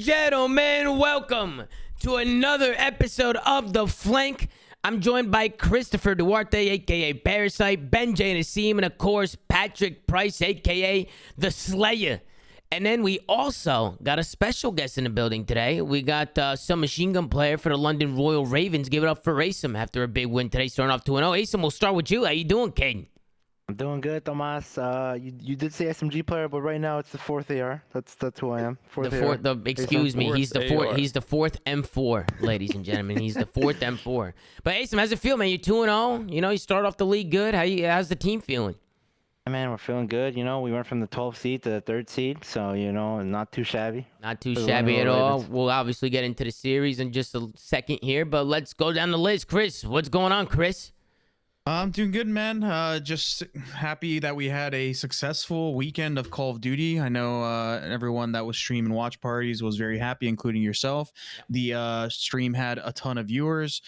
gentlemen, welcome to another episode of The Flank. I'm joined by Christopher Duarte, aka Parasite, Ben J. Nassim, and of course, Patrick Price, aka The Slayer. And then we also got a special guest in the building today. We got some machine gun player for the London Royal Ravens. Give it up for Asim after a big win today, starting off 2-0. Asim, we'll start with you. How you doing, King? I'm doing good, Tomas. You did say SMG player, but right now it's the fourth AR. That's who I am. Excuse me. He's the fourth. He's the fourth M4, ladies and gentlemen. He's the fourth M4. But Asim, how's it feel, man? You're 2-0. You know, you start off the league good. How's the team feeling? Man, we're feeling good. You know, we went from the 12th seed to the 3rd seed, so you know, not too shabby. Not too shabby at all. We'll obviously get into the series in just a second here, but let's go down the list. Chris, what's going on, Chris? I'm doing good, man. Just happy that we had a successful weekend of Call of Duty. I know everyone that was streaming watch parties was very happy, including yourself. The stream had a ton of viewers.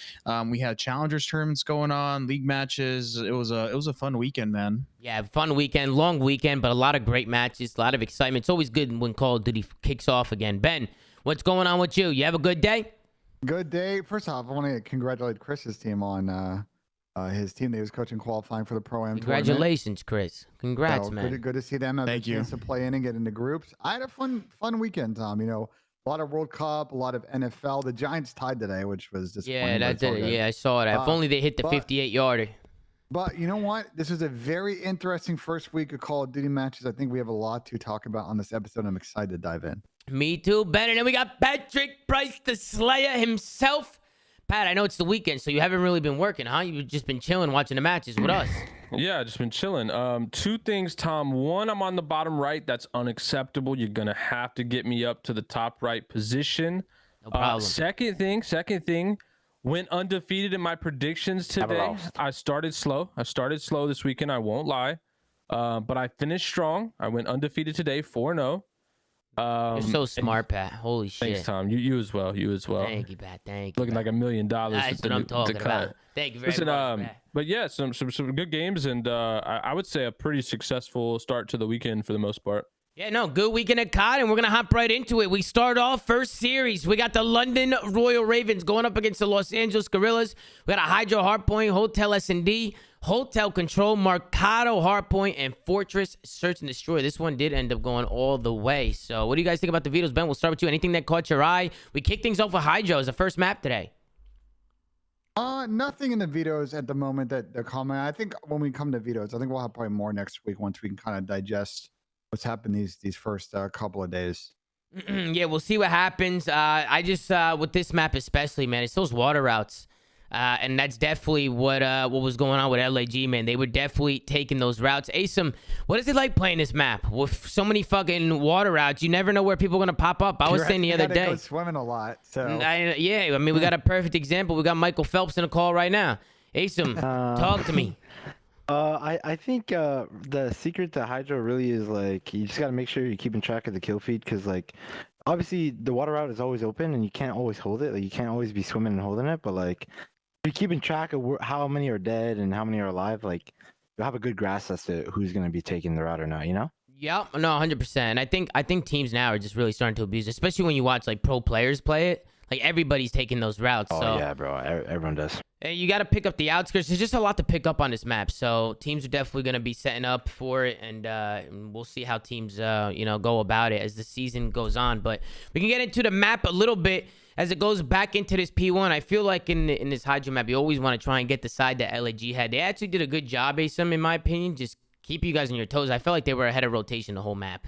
We had challengers tournaments going on, league matches. It was a fun weekend, man. Yeah, fun weekend, long weekend, but a lot of great matches, a lot of excitement. It's always good when Call of Duty kicks off again. Ben, what's going on with you? You have a good day? Good day. First off, I want to congratulate Chris's team on his team that he was coaching qualifying for the Pro-Am Congratulations, Chris. Congrats, so, man. Good to see them have a chance to play in and get into groups. I had a fun weekend, Tom. You know, a lot of World Cup, a lot of NFL. The Giants tied today, which was disappointing. Yeah, that did it. Yeah, I saw that. If only they hit the 58-yarder. But you know what? This was a very interesting first week of Call of Duty matches. I think we have a lot to talk about on this episode. I'm excited to dive in. Me too, Ben. And then we got Patrick Price, the Slayer himself. Pat, I know it's the weekend, so you haven't really been working, huh? You've just been chilling, watching the matches with us. Yeah, just been chilling. Two things, Tom. One, I'm on the bottom right. That's unacceptable. You're going to have to get me up to the top right position. No problem. Second thing, went undefeated in my predictions today. I started slow this weekend, I won't lie. But I finished strong. I went undefeated today, 4-0. You're so smart, Pat. Holy shit. Thanks, Tom. You as well. Thank you, Pat. Thank you. Looking like $1 million. That's what I'm talking about. Thank you very much, Pat. But yeah, some good games, and I would say a pretty successful start to the weekend for the most part. Yeah, no, good weekend at COD, and we're going to hop right into it. We start off first series. We got the London Royal Ravens going up against the Los Angeles Guerrillas. We got a Hydro Hardpoint, Hotel S&D, Hotel Control, Mercado Hardpoint, and Fortress Search and Destroy. This one did end up going all the way. So what do you guys think about the vetoes, Ben? We'll start with you. Anything that caught your eye? We kick things off with Hydro as the first map today. Nothing in the vetoes at the moment that they're coming. I think when we come to vetoes, I think we'll have probably more next week once we can kind of digest what's happened these first couple of days. Yeah, we'll see what happens. I just with this map especially, man, it's those water routes. And that's definitely what was going on with LAG, man. They were definitely taking those routes. Asim, what is it like playing this map with so many fucking water routes? You never know where people are gonna pop up. I was saying the other day. Go swimming a lot. So yeah, I mean, we got a perfect example. We got Michael Phelps in a call right now. Asim, talk to me. I think the secret to Hydro really is like you just gotta make sure you're keeping track of the kill feed, because like obviously the water route is always open and you can't always hold it. Like you can't always be swimming and holding it, but like you're keeping track of how many are dead and how many are alive. Like you'll have a good grasp as to who's gonna be taking the route or not. You know? Yeah, no, 100%. I think teams now are just really starting to abuse it, especially when you watch like pro players play it. Like everybody's taking those routes. Oh yeah, bro. Everyone does. And you got to pick up the outskirts. There's just a lot to pick up on this map. So teams are definitely going to be setting up for it. And we'll see how teams, go about it as the season goes on. But we can get into the map a little bit as it goes back into this P1. I feel like in this Hydro map, you always want to try and get the side that LAG had. They actually did a good job, Asim, in my opinion. Just keep you guys on your toes. I felt like they were ahead of rotation the whole map.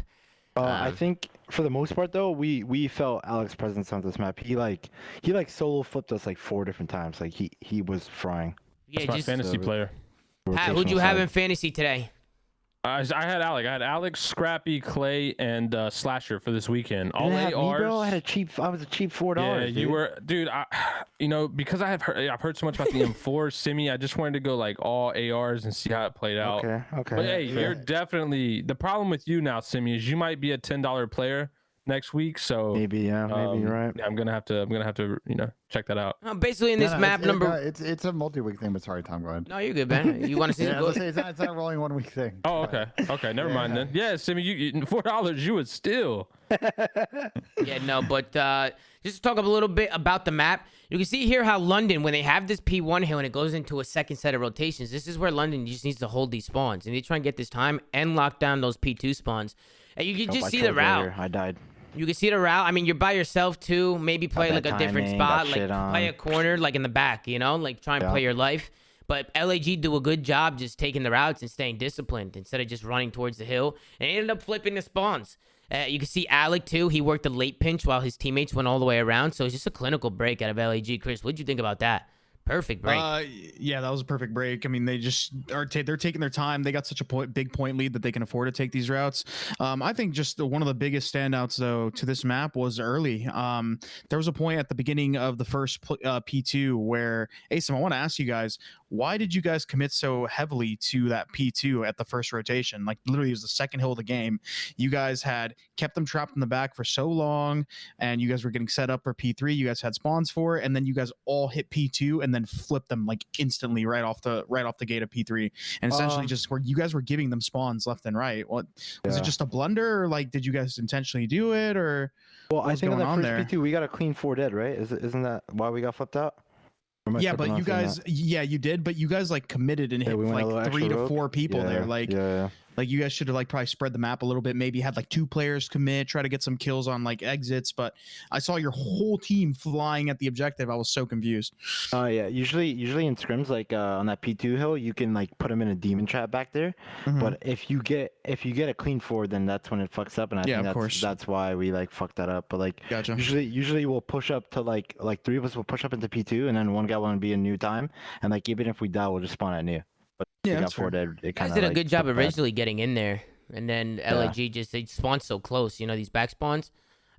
I think for the most part though, we felt Alex's presence on this map. He solo flipped us like 4 different times. Like he was frying. Yeah, just fantasy player. Pat, who'd you have in fantasy today? I had Alec. I had Alex, Scrappy, Clay, and Slasher for this weekend. All ARs. Bro, I was a cheap $4. Yeah, you were, dude. Because I've heard so much about the M4 Simi. I just wanted to go like all ARs and see how it played out. Okay. But hey, you're definitely the problem with you now, Simi, is you might be a $10 player, next week. So Maybe you're right. yeah, I'm gonna have to check that out. Basically, in this map it's a multi-week thing, but sorry, Tom, go ahead. No, you're good, man. You want to see Yeah, the let's say it's not a rolling 1 week thing. Oh, okay. Okay, never mind then. Yeah, Simmy, you $4, you would steal. Yeah, no, but just to talk a little bit about the map, you can see here how London, when they have this P1 hill and it goes into a second set of rotations, this is where London just needs to hold these spawns. And they try and get this time and lock down those P2 spawns. And you can just see the route. I died. You can see the route. I mean, you're by yourself too. Maybe play like a different spot, like play a corner, like in the back, like try and play your life. But LAG do a good job just taking the routes and staying disciplined instead of just running towards the hill. And they ended up flipping the spawns. You can see Alec too. He worked a late pinch while his teammates went all the way around. So it's just a clinical break out of LAG. Chris, what'd you think about that? Perfect break. Yeah, that was a perfect break. I mean, they just they're taking their time. They got such a big point lead that they can afford to take these routes. I think just one of the biggest standouts though to this map was early. There was a point at the beginning of the first P2 where Asim, I want to ask you guys, why did you guys commit so heavily to that P2 at the first rotation? Like literally it was the second hill of the game. You guys had kept them trapped in the back for so long and you guys were getting set up for P3. You guys had spawns for it and then you guys all hit P2 and then flipped them like instantly right off the gate of P3 and essentially just where you guys were giving them spawns left and right. What was it, just a blunder or like did you guys intentionally do it or well I think on the first there? P2 we got a clean 4 dead, right? Isn't that why we got flipped out? Yeah, but you guys you did, but you guys like committed and hit like 3 to 4 people there. Like you guys should have like probably spread the map a little bit, maybe had like 2 players commit, try to get some kills on like exits, but I saw your whole team flying at the objective. I was so confused. Yeah, usually in scrims like on that P2 hill, you can like put them in a demon trap back there. But if you get a clean 4, then that's when it fucks up and I think that's why we like fucked that up. But like usually we'll push up to like 3 of us will push up into P2 and then one guy will be a new time and like even if we die we'll just spawn at new. But yeah, got 4 dead. It guys did a good job originally getting in there, and then LAG they spawn so close. These back spawns.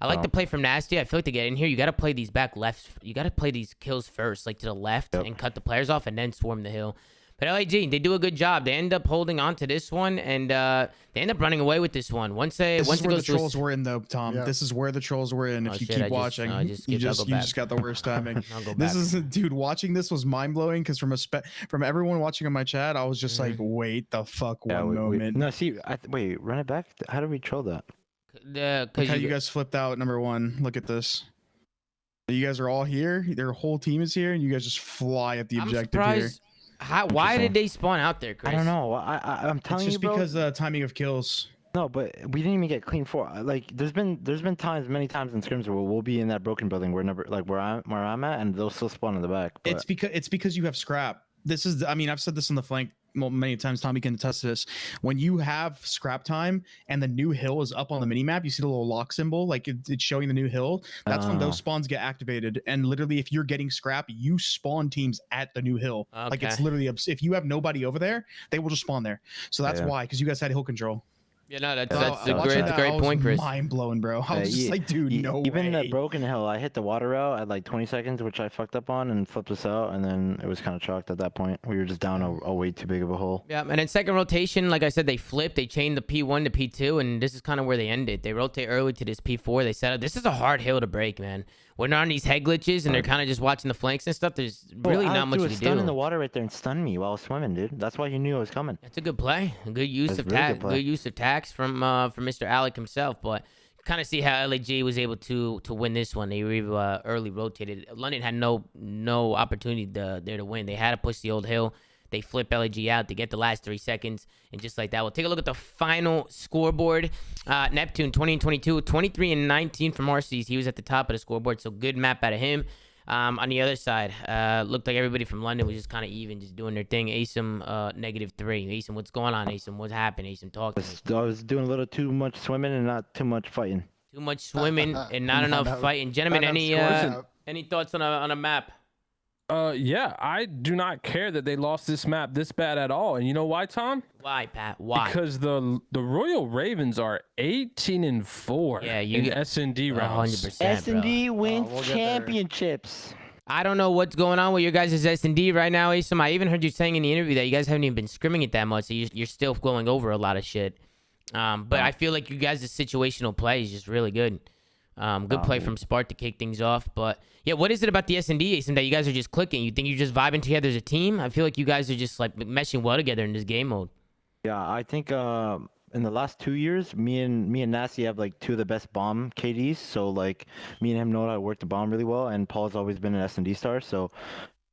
I like to play from nasty. I feel like to get in here, you got to play these back lefts. You got to play these kills first, like to the left, and cut the players off, and then swarm the hill. But LAG, they do a good job. They end up holding on to this one, and they end up running away with this one. Once it goes the trolls were in, though, Tom. Yeah. This is where the trolls were in. If you keep watching, you just got the worst timing. Dude, watching this was mind blowing because from everyone watching on my chat, I was just like, wait the fuck one moment. No, see, wait, run it back. How do we troll that? Look how you guys flipped out. Number 1, look at this. You guys are all here. Their whole team is here, and you guys just fly at the objective here. Why did they spawn out there, Chris? I don't know. I'm telling you, bro. It's just because the timing of kills. No, but we didn't even get clean 4. Like, there's been many times in scrims where we'll be in that broken building where I'm at, and they'll still spawn in the back. But... It's because you have scrap. This is, I mean, I've said this in the flank many times. Tommy can attest to this. When you have scrap time and the new hill is up on the mini map, you see the little lock symbol, like it's showing the new hill. That's when those spawns get activated. And literally, if you're getting scrap, you spawn teams at the new hill. Okay. Like it's literally, if you have nobody over there, they will just spawn there. So that's why, because you guys had hill control. Yeah, no, that's a great point, Chris. Mind blowing, bro. I was just like, dude, no even way. The broken hill, I hit the water out at like 20 seconds, which I fucked up on and flipped us out, and then it was kind of chalked at that point. We were just down a way too big of a hole. Yeah, and then second rotation, like I said, they flipped. They chained the P1 to P2, and this is kind of where they ended. They rotate early to this P4. They set up. This is a hard hill to break, man. When they're on these head glitches and they're kind of just watching the flanks and stuff, there's really not much to do. Stun in the water right there and stun me while I was swimming, dude. That's why you knew I was coming. That's a good play. A good use of good use of tax from Mr. Alec himself. But kind of see how LAG was able to win this one. They early rotated. London had no opportunity there to win. They had to push the old hill. They flip LAG out to get the last 3 seconds, and just like that, we'll take a look at the final scoreboard. Neptune 20 and 22, 23 and 19 from RCs. He was at the top of the scoreboard, so good map out of him. On the other side, looked like everybody from London was just kind of even, just doing their thing. Asim, -3. Asim, what's going on, Asim? What's happened, Asim? Talk to me. I was doing a little too much swimming and not too much fighting. Too much swimming and not enough fighting. Gentlemen, any thoughts on a map? Yeah, I do not care that they lost this map this bad at all. And you know why, Tom? Why, Pat? Why? Because the Royal Ravens are 18 and 4 in S&D rounds. 100%. S&D wins championships. I don't know what's going on with your guys' S&D right now, Asim. I even heard you saying in the interview that you guys haven't even been scrimming it that much, so you're still going over a lot of shit. But I feel like you guys' situational play is just really good. Good play from Spark to kick things off. But yeah, what is it about the S&D, Asim, that you guys are just clicking? You think you're just vibing together as a team? I feel like you guys are just like meshing well together in this game mode. Yeah, I think in the last 2 years, me and Nasty have like 2 of the best bomb KDs. So like me and him know how to work the bomb really well, and Paul's always been an S&D star. So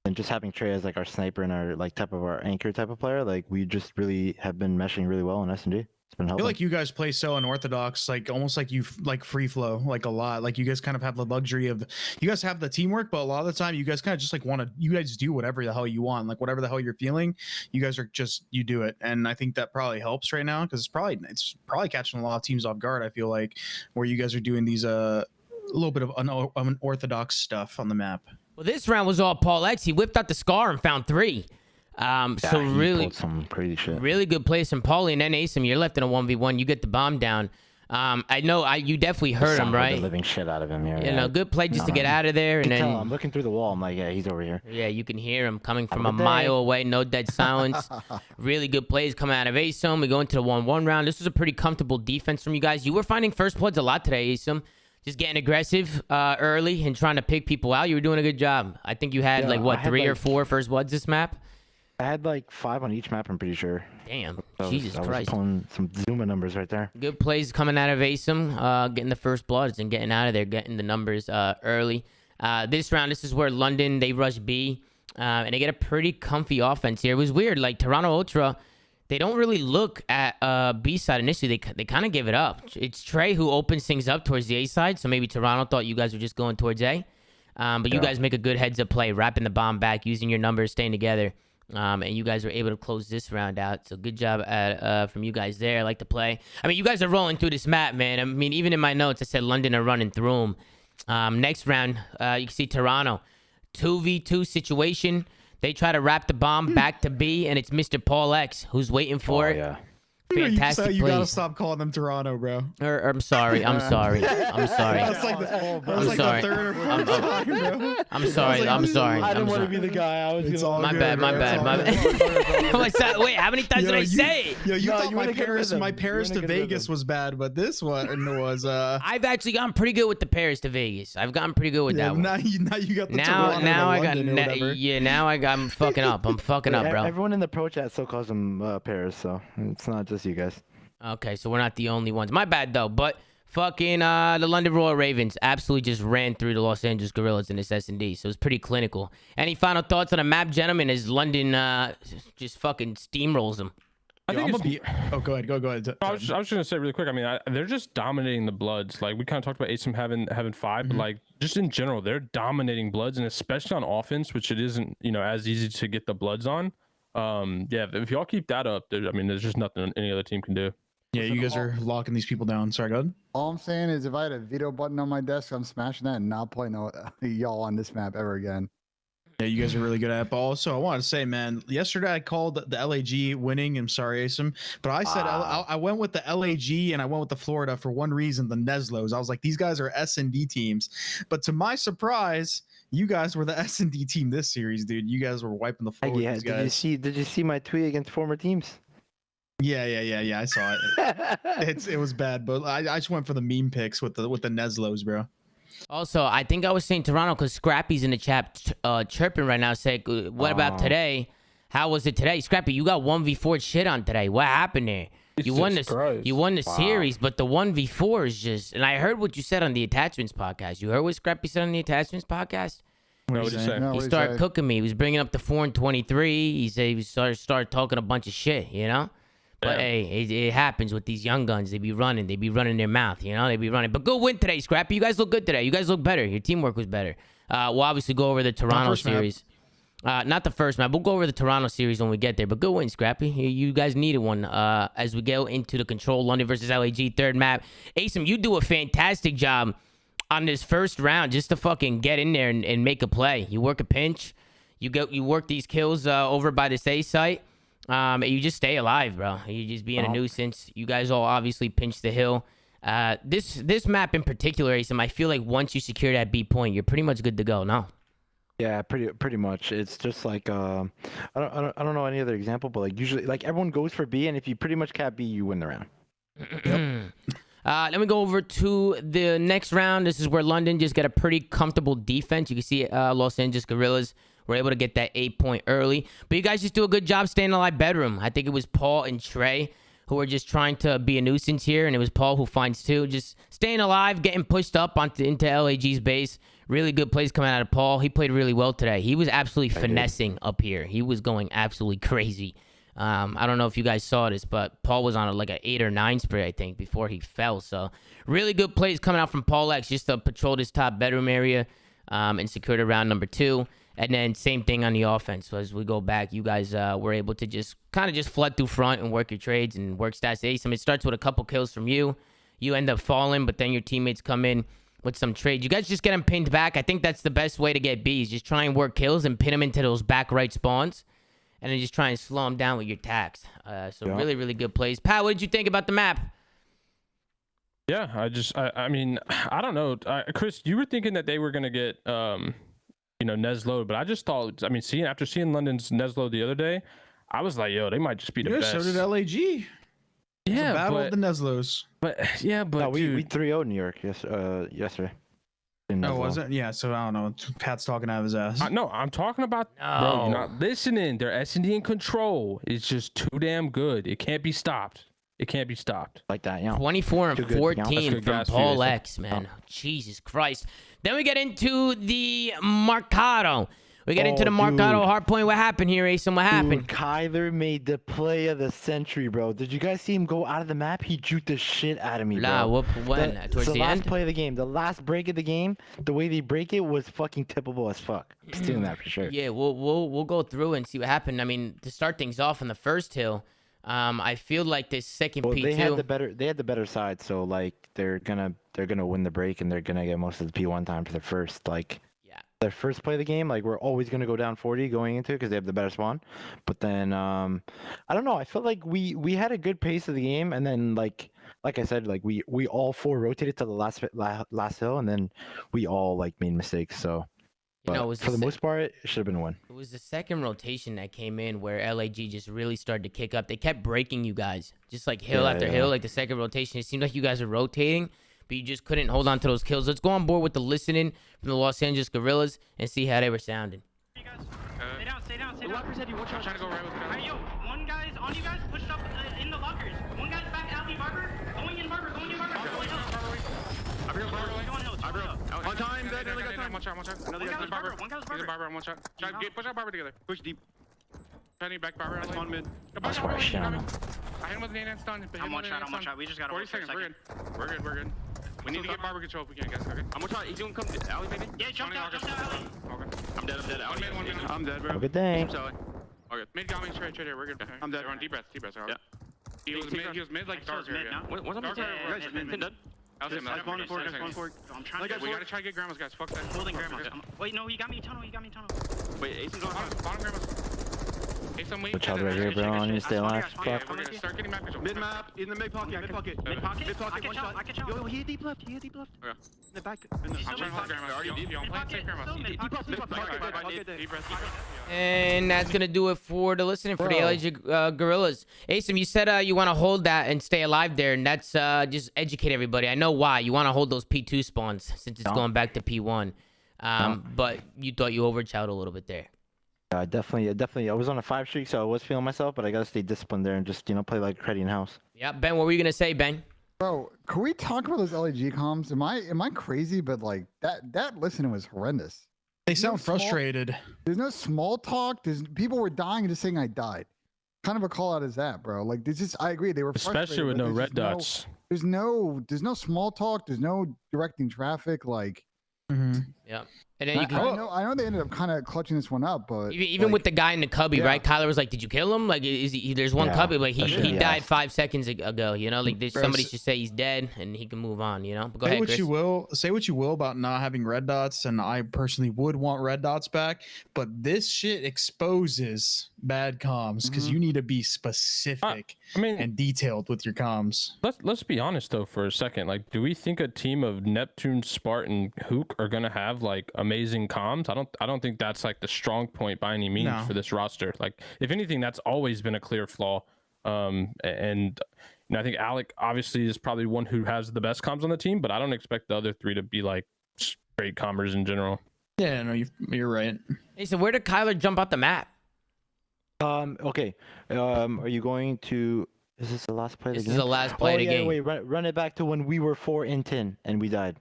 and just having Trey as like our sniper and our like type of our anchor type of player, like we just really have been meshing really well in S&D. It's been I helping. feel like you guys play so unorthodox, like almost like you like free flow, like a lot. Like you guys kind of have the luxury of, you guys have the teamwork, but a lot of the time you guys kind of just like want to, you guys do whatever the hell you want, like whatever the hell you're feeling, you guys are just, you do it. And I think that probably helps right now because it's probably catching a lot of teams off guard. I feel like where you guys are doing these a little bit of unorthodox stuff on the map. Well, this round was all Paul X. He whipped out the scar and found 3. So he really, pulled some crazy shit. really good plays from Paulie. And then Asim, you're left in a 1v1. You get the bomb down. I know you definitely heard him, right? The living shit out of him here. You know, good play just to get out of there. And then I'm looking through the wall. I'm like, yeah, he's over here. yeah, you can hear him coming from a mile away. No dead silence. Really good plays coming out of Asim. We go into the 1-1 round. This was a pretty comfortable defense from you guys. You were finding first bloods a lot today, Asim. Just getting aggressive early and trying to pick people out. You were doing a good job. I think you had like what, 3 or 4 first bloods this map? I had like 5 on each map, I'm pretty sure. Damn, Jesus Christ. I was pulling some ZooMaa numbers right there. Good plays coming out of Asim, getting the first bloods and getting out of there, getting the numbers early. This round, this is where London, they rush B, and they get a pretty comfy offense here. It was weird. Like, Toronto Ultra, they don't really look at B side initially. They kind of give it up. It's Trey who opens things up towards the A side, so maybe Toronto thought you guys were just going towards A. But you guys make a good heads-up play, wrapping the bomb back, using your numbers, staying together. And you guys were able to close this round out. So good job from you guys there. I like the play. I mean, you guys are rolling through this map, man. I mean, even in my notes, I said London are running through them. Next round, you can see Toronto. 2v2 situation. They try to wrap the bomb back to B, and it's Mr. Paul X who's waiting for it. Yeah. Fantastic You gotta plays. stop calling them Toronto, bro. I'm sorry. I'm sorry. I'm sorry. That's like the, I'm sorry. the 3rd or 4th time, bro. I'm sorry. I'm sorry. I didn't I'm want to sorry. be the guy. I was It's gonna- all My good, bad. bro. My It's bad. all My good. bad. What's that? Wait, how many times did I say it? Yo, you No, thought you my were in a good Paris, rhythm. my You were Paris in a to good Vegas rhythm. was bad, but this one was I've actually gotten pretty good with the Paris to Vegas. I've gotten pretty good with yeah, that one. now you got the Now Toronto I to got London or whatever. now I'm fucking up. I'm fucking up, bro. Everyone in the pro chat still calls him Paris, so it's not just you guys. Okay, so we're not the only ones. My bad though, but fucking the London Royal Ravens absolutely just ran through the Los Angeles Gorillas in this S&D, so it's pretty clinical. Any final thoughts on the map, gentlemen, as London just fucking steamrolls them? I think it's, Oh, go ahead. Go ahead. I was just gonna say really quick. I mean, they're just dominating the bloods. Like we kind of talked about Asim having 5, but like just in general, they're dominating bloods, and especially on offense, which it isn't as easy to get the bloods on. Yeah, if y'all keep that up, there's just nothing any other team can do. Yeah, you guys are locking these people down. Sorry, go ahead. All I'm saying is if I had a veto button on my desk, I'm smashing that and not playing y'all on this map ever again. Yeah, you guys are really good at it. But also, I want to say, man, yesterday I called the LAG winning. I'm sorry, Asim, but I said I went with the LAG and I went with the Florida for one reason: the Neslos. I was like, these guys are S&D teams. But to my surprise, you guys were the S&D team this series, dude. You guys were wiping the floor with Yeah, these guys. did you see my tweet against former teams? Yeah. I saw it. It was bad, but I just went for the meme picks with the Neslos, bro. Also, I think I was saying Toronto because Scrappy's in the chat chirping right now, saying, "What about today? How was it today, Scrappy? You got 1v4 shit on today. What happened there? You won this. You won the series, but the 1v4 is just." And I heard what you said on the Attachments podcast. You heard what Scrappy said on the Attachments podcast? No, what you say? No, He what started said? cooking me. He was bringing up the 4 and 23. He said he started talking a bunch of shit, you know? But Yeah. hey, it happens with these young guns. They be running their mouth, you know? They be running. But good win today, Scrappy. You guys look good today. You guys look better. Your teamwork was better. We'll obviously go over the Toronto first map. series. Not the first map. We'll go over the Toronto series when we get there. But good win, Scrappy. You guys needed one as we go into the Control London versus LAG third map. Asim, you do a fantastic job on this first round just to fucking get in there and make a play. You work a pinch. You work these kills over by this A site. You just stay alive, bro. You just being a nuisance. You guys all obviously pinch the hill. This map in particular, Asim, I feel like once you secure that B point, you're pretty much good to go. No. Yeah, pretty much. It's just like I don't know any other example, but like usually like everyone goes for B, and if you pretty much cap B, you win the round. Let me go over to the next round. This is where London just got a pretty comfortable defense. You can see Los Angeles Gorillas were able to get that 8-point early. But you guys just do a good job staying alive bedroom. I think it was Paul and Trey who were just trying to be a nuisance here, and it was Paul who finds 2. Just staying alive, getting pushed up into LAG's base. Really good plays coming out of Paul. He played really well today. He was absolutely finessing up here. He was going absolutely crazy. I don't know if you guys saw this, but Paul was on like an 8 or 9 spray, I think, before he fell. So really good plays coming out from Paul X just to patrol this top bedroom area and secured round number 2. And then same thing on the offense. So as we go back, you guys were able to just kind of just flood through front and work your trades and work stats. Ace, I mean, it starts with a couple kills from you. You end up falling, but then your teammates come in with some trades. You guys just get them pinned back. I think that's the best way to get Bs. Just try and work kills and pin them into those back right spawns. And then just try and slow them down with your tax. Really, really good plays. Pat, what did you think about the map? Yeah, I mean, I don't know. Chris, you were thinking that they were going to get, Neslo, but I just thought, I mean, after seeing London's Neslo the other day, I was like, yo, they might just be the best. So did LAG. Yeah, battle of the Neslos. But No, we dude, 3-0 New York yesterday. Oh, was it? Yeah, so I don't know. Pat's talking out of his ass. no, I'm talking about, bro, you're not listening. Their S&D in control is just too damn good. It can't be stopped. It can't be stopped. Like that, yeah. 24 and Too good, 14 good from gas Paul for you, X, man. Jesus Christ. Then we get into the Mercado. We get into the Mercado hardpoint. What happened here, Asim? What happened? Dude, Kyler made the play of the century, bro. Did you guys see him go out of the map? He juked the shit out of me, bro. When? Towards the the last end? play of the game, the last break of the game, the way they break it was fucking tippable as fuck. I'm stealing that for sure. Yeah, we'll go through and see what happened. I mean, to start things off on the first hill, I feel like this second Well, P2. they had the better side, so like they're gonna win the break and they're gonna get most of the P1 time for their first play of the game. Like we're always gonna go down 40 going into it because they have the better spawn. But then I don't know. I felt like we had a good pace of the game, and then like I said, like we all 4 rotated to the last hill, and then we all like made mistakes. So. For the most part, it should have been a win. It was the second rotation that came in where LAG just really started to kick up. They kept breaking you guys, just like hill after hill, like the second rotation. It seemed like you guys were rotating, but you just couldn't hold on to those kills. Let's go on board with the listening from the Los Angeles Gorillas and see how they were sounding. Stay down. Lockers heavy, watch out. I'm trying to go right with guys. Alright, yo, one guy's on you guys, pushed up in the lockers. One guy's back alley barber, going in barber. On time, dead, nearly got time. One guy's barber. One shot. Push out barber together. Push deep. Penny back barber. That's where I shot him. I hit him with an 8 stun. I'm one shot. We just got 40 seconds. We're good. We need to get barber control if we can, guys. Okay. I'm one shot. He's gonna come to alley, baby. Yeah, jump down alley. Okay. I'm dead. One man. I'm dead, bro. Good thing. Okay. Mid got me straight here. We're good. I'm dead. We're on deep breaths. Yeah. He was mid like dark area. What's up? Dark area. Pin dead. I'm trying to. We gotta try to get grandma's, guys. Fuck that. Holding grandma's. Wait, no, he got me tunnel. Wait, Ace on bottom grandma's. Hey, some weight. Which other right here, bro? I need to stay alive. Fuck. We're gonna start getting map control. Mid map, in the mid pocket. Mid pocket. One shot. I catch out. Yo, he deep left. Okay. In the back. I'm trying to hold grandma. Are you deep? I'm playing safe grandma. Deep left. And that's going to do it for the listening for the LAG Gorillas. Asim, you said you want to hold that and stay alive there, and that's just educate everybody. I know why. You want to hold those P2 spawns since it's going back to P1. But you thought you overchowed a little bit there. Definitely. I was on a 5 streak, so I was feeling myself, but I gotta stay disciplined there and just play like Creddy in house. Yeah, Ben, what were you gonna say, Ben? Bro, can we talk about those LAG comms? Am I crazy? But like that listening was horrendous. They sound frustrated. There's no small talk. People were dying and just saying I died. Kind of a call out is that, bro. Like there's just, I agree, they were especially with no red dots. There's no small talk. There's no directing traffic. Like. Yeah. And then you can, I know they ended up kind of clutching this one up, but even like, with the guy in the cubby, right? Kyler was like, "Did you kill him? Like, there's one cubby, like he died 5 seconds ago. Like somebody should say he's dead and he can move on. But go ahead, Chris. Say what you will about not having red dots, and I personally would want red dots back. But this shit exposes bad comms because you need to be specific and detailed with your comms. Let's be honest though for a second. Like, do we think a team of Neptune, Spartan, Hook are gonna have like amazing comms? I don't think that's like the strong point by any means for this roster. Like, if anything, that's always been a clear flaw. And And I think Alec obviously is probably one who has the best comms on the team, but I don't expect the other 3 to be like straight commers in general. Yeah, no, you're right. Hey, so where did Kyler jump off the map? Okay. Are you going to? Is this the last play of the This game? is the last play of the game. Wait, run it back to when we were 4-10 and we died.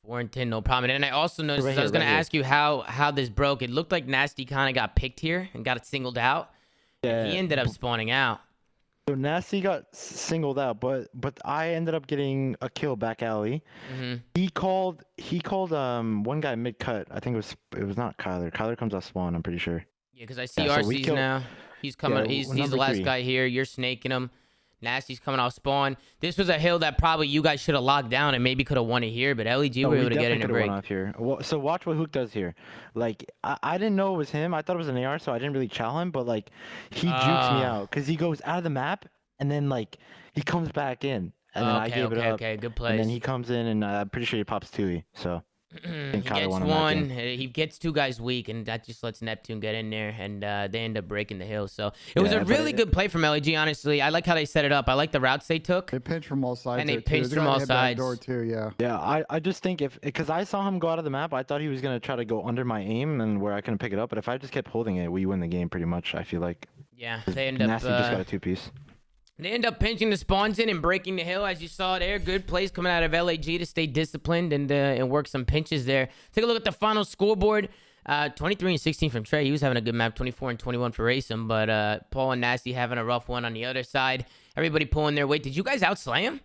4-10, no problem. And I also noticed, Right I was here, going to right here. ask you how this broke. It looked like Nasty kind of got picked here and got singled out. Yeah. He ended up spawning out. So Nasty got singled out, but I ended up getting a kill back alley. Hmm. He called one guy mid cut. I think it was not Kyler. Kyler comes off spawn, I'm pretty sure. Yeah, because I see Yeah, so we RC's killed- now. He's coming. Yeah, he's number the last 3. guy here. You're snaking him. Nasty's coming off spawn. This was a hill that probably you guys should have locked down and maybe could have won it here, but LEG were able to get in a break. Off here. Well, so watch what Hook does here. Like I didn't know it was him. I thought it was an AR, so I didn't really chow him. But like he jukes me out because he goes out of the map and then like he comes back in and then I gave it up. Okay, good And plays. then he comes in and I'm pretty sure he pops Tui. So He think Kyler gets won him that one. game. He gets 2 guys weak, and that just lets Neptune get in there, and they end up breaking the hill. So it was Yeah, a but really good play from LEG, honestly. I like how they set it up. I like the routes they took. They pinch from all sides. And they there, too. pinch There's a from guy all hit back sides. Door too, yeah. Yeah, I just think because I saw him go out of the map, I thought he was gonna try to go under my aim and where I couldn't pick it up. But if I just kept holding it, we win the game pretty much. I feel like Yeah, they end up Nasty just got a 2-piece. they end up pinching the spawns in and breaking the hill, as you saw there. Good plays coming out of LAG to stay disciplined and work some pinches there. Take a look at the final scoreboard. 23 and 16 from Trey. He was having a good map. 24 and 21 for Racem, but Paul and Nasty having a rough one on the other side. Everybody pulling their weight. Did you guys outslay him?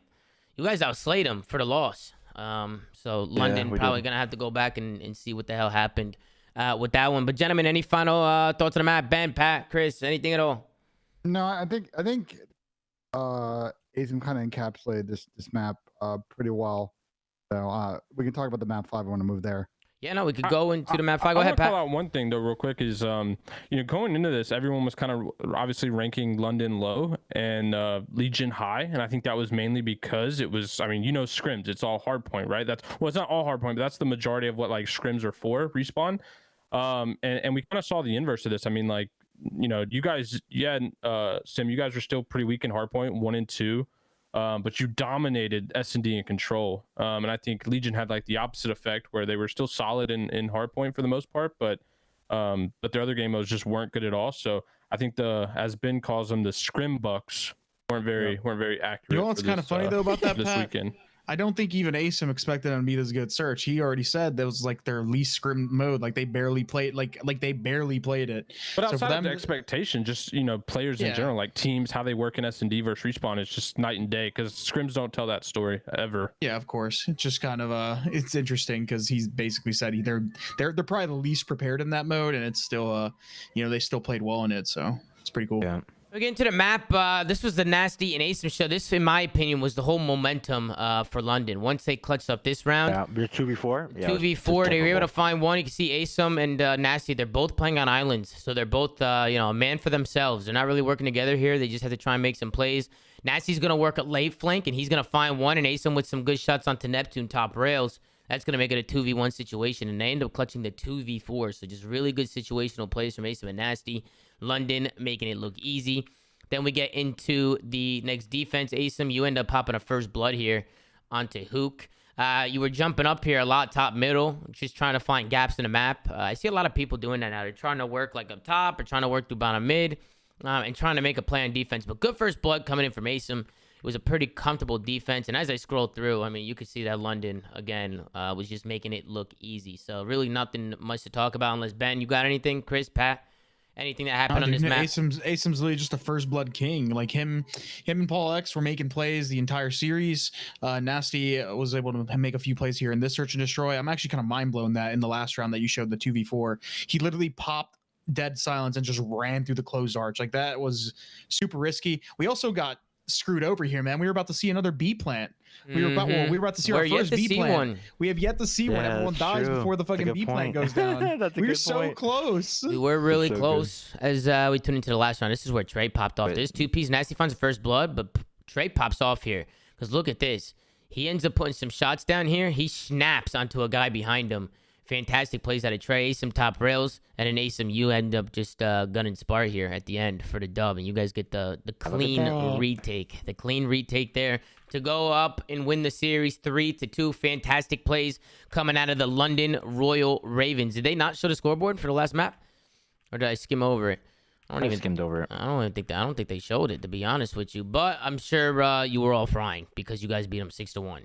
You guys outslayed him for the loss. So London we probably did. gonna have to go back and see what the hell happened with that one. But gentlemen, any final thoughts on the map? Ben, Pat, Chris, anything at all? No, I think Azim kind of encapsulated this map pretty well. So we can talk about the map 5. I want to move there. Yeah, no, we could go into the map 5. Go I ahead, want to call Pat. out one thing though, real quick, is going into this, everyone was kind of obviously ranking London low and Legion high, and I think that was mainly because it was, scrims, it's all hard point, right? It's not all hard point, but that's the majority of what like scrims are for, respawn. And we kind of saw the inverse of this. I mean, like, you guys, Sim, you guys were still pretty weak in hardpoint 1 and 2, but you dominated S&D in control. And I think Legion had like the opposite effect, where they were still solid in hardpoint for the most part, but their other game modes just weren't good at all. So I think as Ben calls them, the scrim bucks weren't very accurate. You know what's kind of funny though about that, this Pat? weekend? I don't think even Asim expected them to be this good search. He already said that was like their least scrim mode. Like they barely played. Like they barely played it. But So for outside of them the to- expectation, just players in Yeah. general, like teams, how they work in S&D versus respawn, is just night and day. Because scrims don't tell that story ever. Yeah, of course. It's just kind of it's interesting because he's basically said they're probably the least prepared in that mode, and it's still they still played well in it. So it's pretty cool. Yeah. We get into the map. This was the Nasty and Asim show. This, in my opinion, was the whole momentum for London. Once they clutched up this round, Yeah, we're 2v4. Yeah, 2v4, they were able to find one. You can see Asim and Nasty. They're both playing on islands, so they're both a man for themselves. They're not really working together here. They just have to try and make some plays. Nasty's gonna work a late flank, and he's gonna find one. And Asim with some good shots onto Neptune top rails. That's gonna make it a 2v1 situation, and they end up clutching the 2v4. So just really good situational plays from Asim and Nasty. London making it look easy. Then we get into the next defense. Asim, you end up popping a first blood here onto Hook. You were jumping up here a lot, top middle, just trying to find gaps in the map. I see a lot of people doing that now. They're trying to work like up top or trying to work through bottom mid and trying to make a play on defense. But good first blood coming in from Asim. It was a pretty comfortable defense. And as I scroll through, I mean, you could see that London, again, was just making it look easy. So really nothing much to talk about unless, Ben, you got anything? Chris, Pat? Anything that happened on this map? Asim's literally just a first blood king. Like him and Paul X were making plays the entire series. Nasty was able to make a few plays here in this search and destroy. I'm actually kind of mind blown that in the last round that you showed the 2v4, he literally popped dead silence and just ran through the closed arch. Like that was super risky. We also got screwed over here, man. We were about to see another B plant. We were about to see our first B plant. One. We have yet to see one. Yeah, Everyone that's dies true. before the That's a fucking good B plant point. goes down. That's a We were good so point. close. We were really So good. close as we tune into the last round. This is where Trey popped off. Wait. There's 2Ps. Nasty finds the first blood, but Trey pops off here. Because look at this. He ends up putting some shots down here. He snaps onto a guy behind him. fantastic plays out of Trey, some top rails, and then Asim, you end up just gunning Spar here at the end for the dub, and you guys get the clean retake. The clean retake there to go up and win the series 3-2. Fantastic plays coming out of the London Royal Ravens. Did they not show the scoreboard for the last map? Or did I skim over it? I skimmed over it. I don't think they showed it, to be honest with you. But I'm sure you were all frying because you guys beat them 6-1.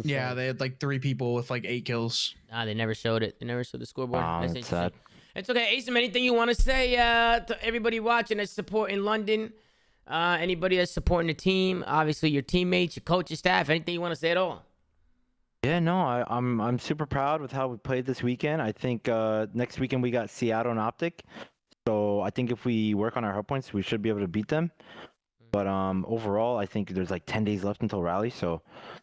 Yeah, they had like 3 people with like 8 kills. They never showed it. They never showed the scoreboard. That's It's interesting. sad. It's okay. Asim, anything you want to say to everybody watching that's supporting London? Anybody that's supporting the team? Obviously, your teammates, your coaching staff. Anything you want to say at all? Yeah, no, I'm super proud with how we played this weekend. I think next weekend we got Seattle and Optic. So I think if we work on our hard points, we should be able to beat them. But overall, I think there's like 10 days left until rally. So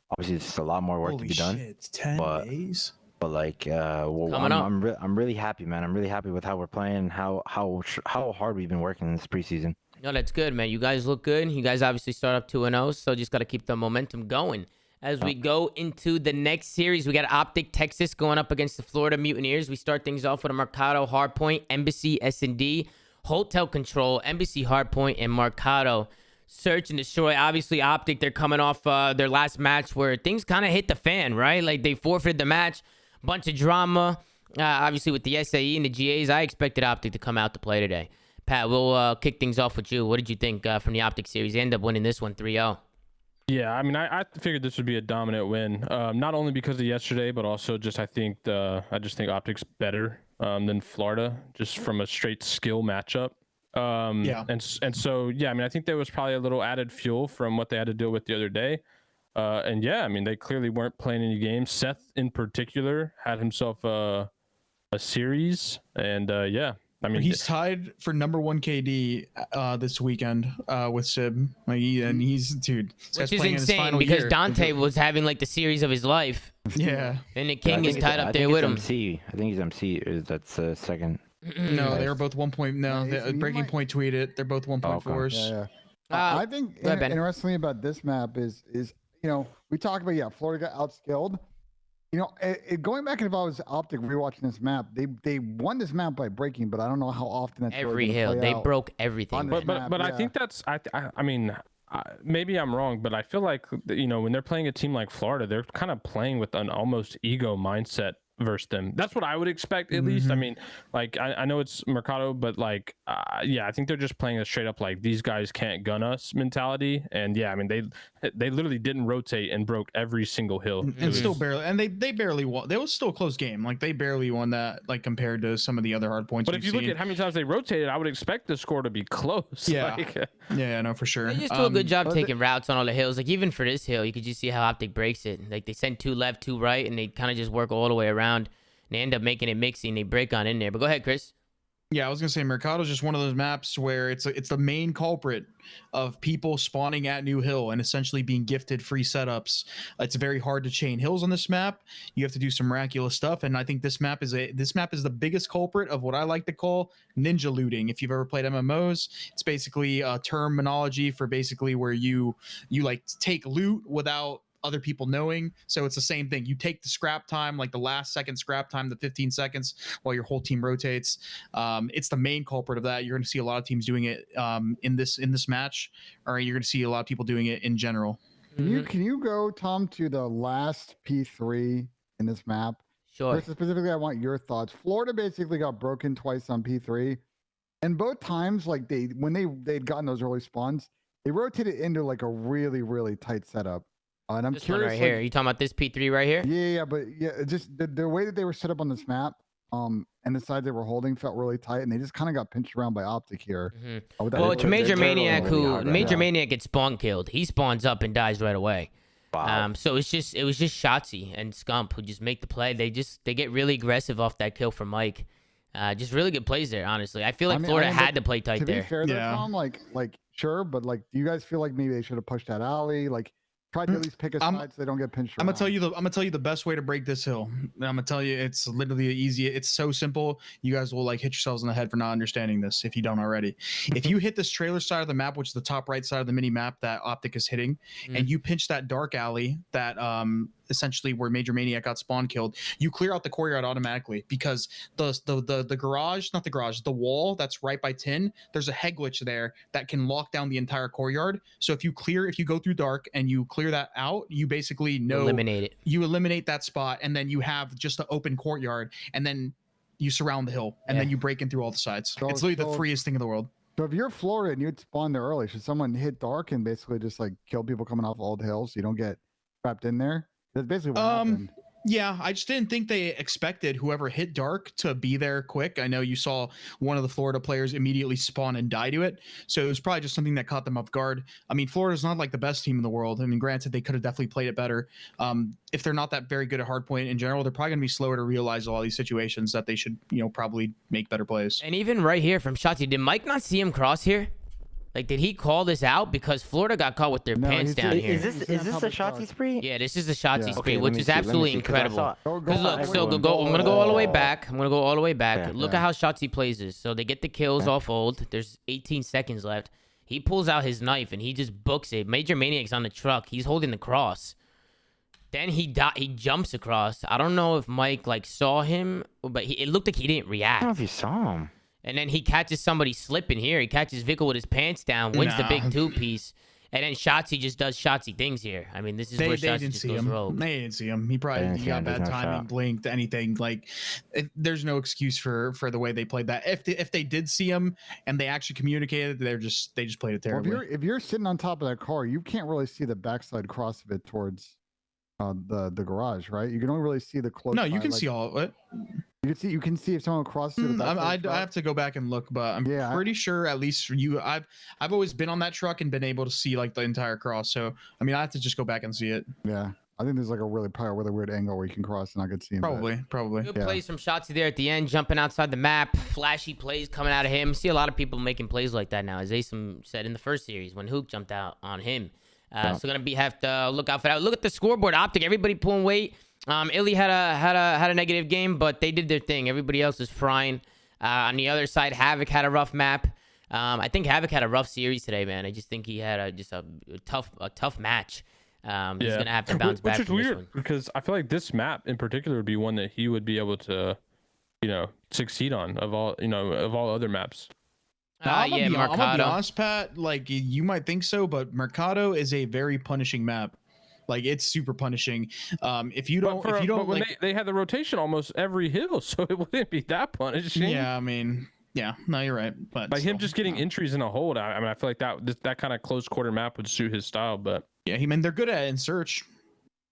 obviously, there's a lot more work to be done. Shit, 10 days. But like, I'm really happy, man. I'm really happy with how we're playing, how hard we've been working in this preseason. No, that's good, man. You guys look good. You guys obviously start up 2-0, so just got to keep the momentum going. As we go into the next series, we got Optic Texas going up against the Florida Mutineers. We start things off with a Mercado Hardpoint, Embassy S&D, Hotel Control, Embassy Hardpoint, and Mercado Search and Destroy. Obviously, Optic, they're coming off their last match where things kind of hit the fan, right? Like, they forfeited the match, bunch of drama. Obviously, with the SAE and the GAs, I expected Optic to come out to play today. Pat, we'll kick things off with you. What did you think from the Optic series? They end up winning this one 3-0. Yeah, I mean, I figured this would be a dominant win, not only because of yesterday, but also just I just think Optic's better than Florida, just from a straight skill matchup. And so yeah, I mean, I think there was probably a little added fuel from what they had to deal with the other day. And yeah, I mean, they clearly weren't playing any games. Seth in particular had himself a series, and yeah. I mean, he's tied for #1 KD this weekend with Sib. Like he's dude. Which is insane because Dante was having like the series of his life. Yeah. And the King is tied up there with him. I think he's MC. That's second. No, they were both 1 point. No, Breaking Point tweeted they're both 1.4s. Yeah. I think interestingly about this map is we talk about Florida got outskilled. Going back, if I was Optic rewatching this map, they won this map by breaking, but I don't know how often that's every hill. They broke everything. But I think that's I mean, maybe I'm wrong, but I feel like when they're playing a team like Florida, they're kind of playing with an almost ego mindset versus them. That's what I would expect, at least. I mean, like I know it's Mercado, but like I think they're just playing a straight up like these guys can't gun us mentality. And yeah, I mean they literally didn't rotate and broke every single hill and still barely, and they barely won. It was still a close game. Like they barely won that, like compared to some of the other hard points. But if you look at how many times they rotated, I would expect the score to be close. Yeah, yeah, no, for sure. They just do a good job taking routes on all the hills. Like even for this hill, you could just see how Optic breaks it. Like they send 2 left, 2 right, and they kind of just work all the way around. They end up making it mixing. They break on in there. But go ahead, Chris. Yeah, I was gonna say Mercado's just one of those maps where it's the main culprit of people spawning at New Hill and essentially being gifted free setups. It's very hard to chain hills on this map. You have to do some miraculous stuff, and I think this map is the biggest culprit of what I like to call ninja looting. If you've ever played MMOs, it's basically a terminology for basically where you like take loot without other people knowing. So it's the same thing. You take the scrap time, like the last second scrap time, the 15 seconds while your whole team rotates. It's the main culprit of that. You're going to see a lot of teams doing it in this match, or you're going to see a lot of people doing it in general. Can you go, Tom, to the last P3 in this map? Sure. Specifically, I want your thoughts. Florida basically got broken twice on P3, and both times, like when they'd gotten those early spawns, they rotated into like a really, really tight setup. And I'm this curious. One right here. Are you talking about this P3 right here? Yeah, but just the way that they were set up on this map, and the side they were holding felt really tight, and they just kind of got pinched around by Optic here. Well, it's Major Maniac Maniac gets spawn killed. He spawns up and dies right away. Wow. So it was just Shotzi and Scump who just make the play. They get really aggressive off that kill from Mike. Just really good plays there, honestly. I feel like Florida had to play tight there. To be fair, though, Tom, like sure, but like, do you guys feel like maybe they should have pushed that alley? Like, try to at least pick a side so they don't get pinched around. I'm gonna tell you the best way to break this hill. I'm gonna tell you it's literally easy. It's so simple. You guys will like hit yourselves in the head for not understanding this if you don't already. If you hit this trailer side of the map, which is the top right side of the mini map that Optic is hitting, and you pinch that dark alley that essentially where Major Maniac got spawn killed, you clear out the courtyard automatically because the garage, not the garage, the wall that's right by tin, there's a head glitch there that can lock down the entire courtyard. So if you go through dark and you clear that out, you basically eliminate it. You eliminate that spot, and then you have just an open courtyard, and then you surround the hill, and then you break in through all the sides. It's literally the freest thing in the world. So if you're Florida and you'd spawn there early, should someone hit dark and basically just like kill people coming off all the hills so you don't get trapped in there? That's basically what happened. Yeah, I just didn't think they expected whoever hit dark to be there quick. I know you saw one of the Florida players immediately spawn and die to it. So it was probably just something that caught them off guard. I mean, Florida's not like the best team in the world. I mean, granted, they could have definitely played it better. If they're not that very good at hardpoint in general, they're probably going to be slower to realize all these situations that they should, probably make better plays. And even right here from Shotzi, did Mike not see him cross here? Like, did he call this out? Because Florida got caught with their pants down here. Is this a Shotzi spree? Yeah, this is a Shotzi spree, Okay, which is absolutely incredible. Because Look, so I'm gonna go all the way back. Yeah, Look at how Shotzi plays this. So they get the kills off hold. There's 18 seconds left. He pulls out his knife and he just books it. Major Maniac's on the truck. He's holding the cross. Then he jumps across. I don't know if Mike saw him, but it looked like he didn't react. I don't know if you saw him. And then he catches somebody slipping here. He catches Vickle with his pants down, wins the big 2-piece. And then Shotzi just does Shotzi things here. I mean, this is where Shotzi just goes rogue. They didn't see him. He probably got bad timing, blinked, anything. There's no excuse for the way they played that. If they did see him and they actually communicated, they just played it terribly. Well, if you're sitting on top of that car, you can't really see the backside cross of it towards the garage, right? You can only really see the close. No, you can see all of it. You can see if someone crosses through the backside. I have to go back and look, but I'm pretty sure at least for you, I've always been on that truck and been able to see the entire cross. So I mean, I have to just go back and see it. Yeah, I think there's probably a really weird angle where you can cross and I could see him. Probably. Good plays from Shotzi there at the end, jumping outside the map. Flashy plays coming out of him. See a lot of people making plays like that now, as Asim said in the first series when Hook jumped out on him. So have to look out for that. Look at the scoreboard. Optic, everybody pulling weight. Illy had a negative game, but they did their thing. Everybody else is frying. On the other side, Havoc had a rough map. I think Havoc had a rough series today, man. I just think he had a tough match. He's gonna have to bounce back. Which is weird because I feel like this map in particular would be one that he would be able to, succeed on of all other maps. I'm gonna be honest, Pat. You might think so, but Mercado is a very punishing map. It's super punishing. If you don't, they had the rotation almost every hill, so it wouldn't be that punishing. Yeah, I mean, no, you're right. But him just getting entries in a hold, I mean, I feel like that kind of close quarter map would suit his style. But yeah, they're good at it in search.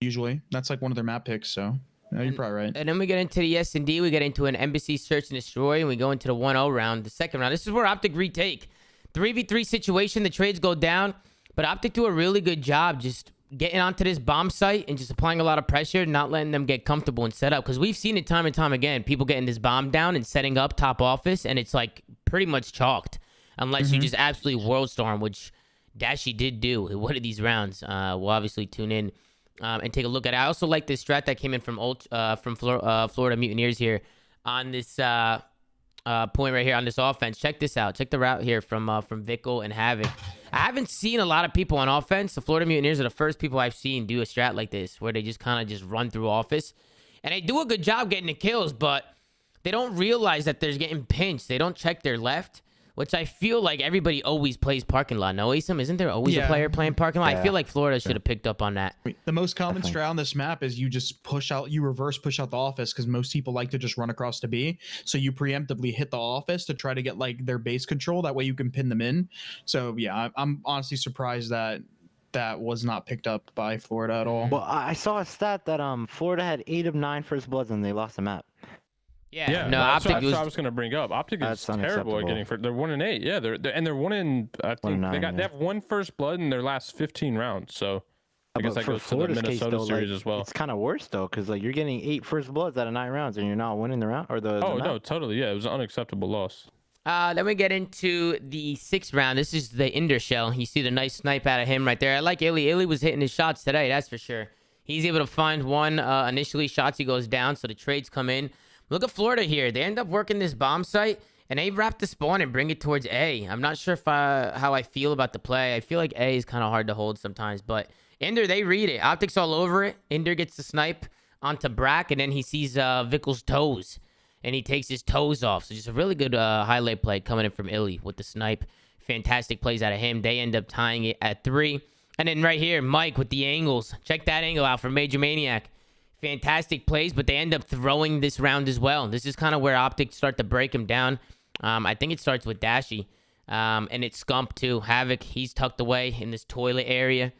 Usually, that's one of their map picks. So you're probably right. And then we get into the S&D. We get into an embassy search and destroy, and we go into the 1-0 round, the second round. This is where Optic retake 3v3 situation. The trades go down, but Optic do a really good job just getting onto this bomb site and just applying a lot of pressure, not letting them get comfortable and set up. Because we've seen it time and time again, people getting this bomb down and setting up top office, and it's pretty much chalked unless you just absolutely world storm, which Dashy did do in one of these rounds. We'll obviously tune in and take a look at it. I also like this strat that came in from Florida Mutineers here on this point right here on this offense. Check this out. Check the route here from Vickle and Havoc. I haven't seen a lot of people on offense. The Florida Mutineers are the first people I've seen do a strat like this, where they just kind of just run through office. And they do a good job getting the kills, but they don't realize that they're getting pinched. They don't check their left, which I feel like everybody always plays parking lot. No, Asim? Isn't there always a player playing parking lot? I feel like Florida should have picked up on that. The most common strat on this map is you just reverse push out the office, because most people like to just run across to B. So you preemptively hit the office to try to get their base control. That way you can pin them in. So yeah, I'm honestly surprised that was not picked up by Florida at all. Well, I saw a stat that Florida had 8 of 9 first bloods and they lost the map. Yeah, no, that's Optic what I was going to bring up. Optic is terrible at getting first. They're 1-8. Yeah, they're 1 in. I think they have 1 first blood in their last 15 rounds. So I guess that goes to the Minnesota series as well. It's kind of worse though, because you're getting 8 first bloods out of 9 rounds and you're not winning the round or the. Oh no, totally. Yeah, it was an unacceptable loss. Then we get into the 6th round. This is the Ender Shell. You see the nice snipe out of him right there. I like Illy. Illy was hitting his shots today, that's for sure. He's able to find one initially. Shotzi goes down, so the trades come in. Look at Florida here. They end up working this bomb site, and they wrap the spawn and bring it towards A. I'm not sure how I feel about the play. I feel like A is kind of hard to hold sometimes, but Ender, they read it. Optics all over it. Ender gets the snipe onto Brack, and then he sees Vickel's toes, and he takes his toes off. So just a really good highlight play coming in from Illy with the snipe. Fantastic plays out of him. They end up tying it at 3. And then right here, Mike with the angles. Check that angle out for Major Maniac. Fantastic plays, but they end up throwing this round as well. This is kind of where Optics start to break him down. I think it starts with Dashy. And it's Scump too. Havoc, he's tucked away in this toilet area.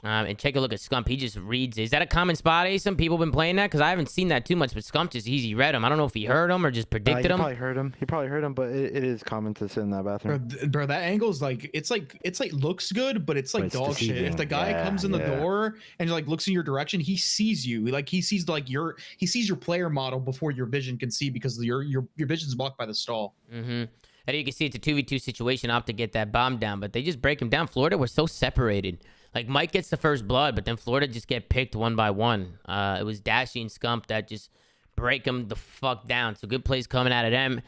And take a look at Scump. He just reads it. Is that a common spot, Ace? Some people been playing that? Because I haven't seen that too much, but Scump just easy read him. I don't know if he heard him or just predicted him. He probably heard him, but it is common to sit in that bathroom. Bro, that angle's like it's like looks good, but it's like dog shit. If the guy comes in the door and like looks in your direction, he sees you. Like he sees your player model before your vision can see, because your vision's blocked by the stall. Mm-hmm. And you can see it's a 2v2 situation. Opt to get that bomb down, but they just break him down. Florida was so separated. Like, Mike gets the first blood, but then Florida just get picked one by one. It was Dashy and Scump that just break them the fuck down. So good plays coming out of them.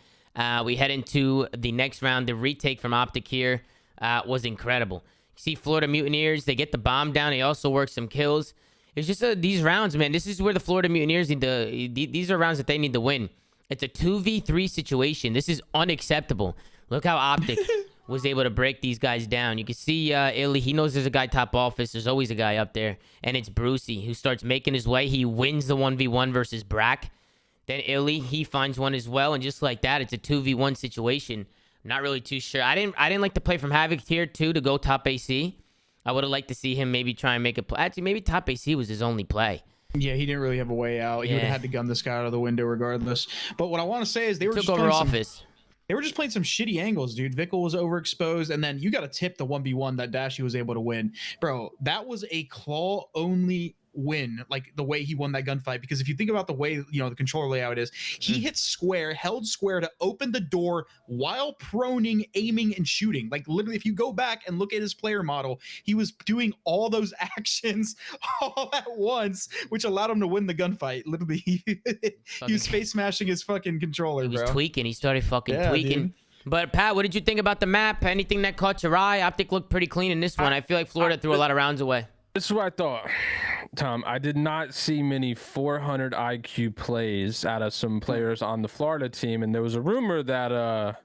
We head into the next round. The retake from Optic here was incredible. You see Florida Mutineers, they get the bomb down. They also work some kills. It's just these rounds, man. This is where the Florida Mutineers need to... These are rounds that they need to win. It's a 2v3 situation. This is unacceptable. Look how Optic... was able to break these guys down. You can see Illy, he knows there's a guy top office. There's always a guy up there. And it's Brucey who starts making his way. He wins the 1v1 versus Brack. Then Illy, he finds one as well. And just like that, it's a 2v1 situation. I'm not really too sure. I didn't like the play from Havoc here, too, to go top AC. I would have liked to see him maybe try and make a play. Actually, maybe top AC was his only play. Yeah, he didn't really have a way out. He would have had to gun this guy out of the window regardless. But what I want to say is they were took over office. They were just playing some shitty angles, dude. Vickel was overexposed, and then you got to tip the 1v1 that Dashy was able to win. Bro, that was a claw-only win, like the way he won that gunfight. Because if you think about the way, the controller layout is, he hit square, held square to open the door while proning, aiming, and shooting. Like, literally, if you go back and look at his player model, he was doing all those actions all at once, which allowed him to win the gunfight. Literally, he was face smashing his fucking controller, He was bro. tweaking. He started fucking tweaking. Dude. But, Pat, what did you think about the map? Anything that caught your eye? Optic looked pretty clean in this one. I feel like Florida threw a lot of rounds away. This is what I thought, Tom. I did not see many 400 IQ plays out of some players on the Florida team, and there was a rumor that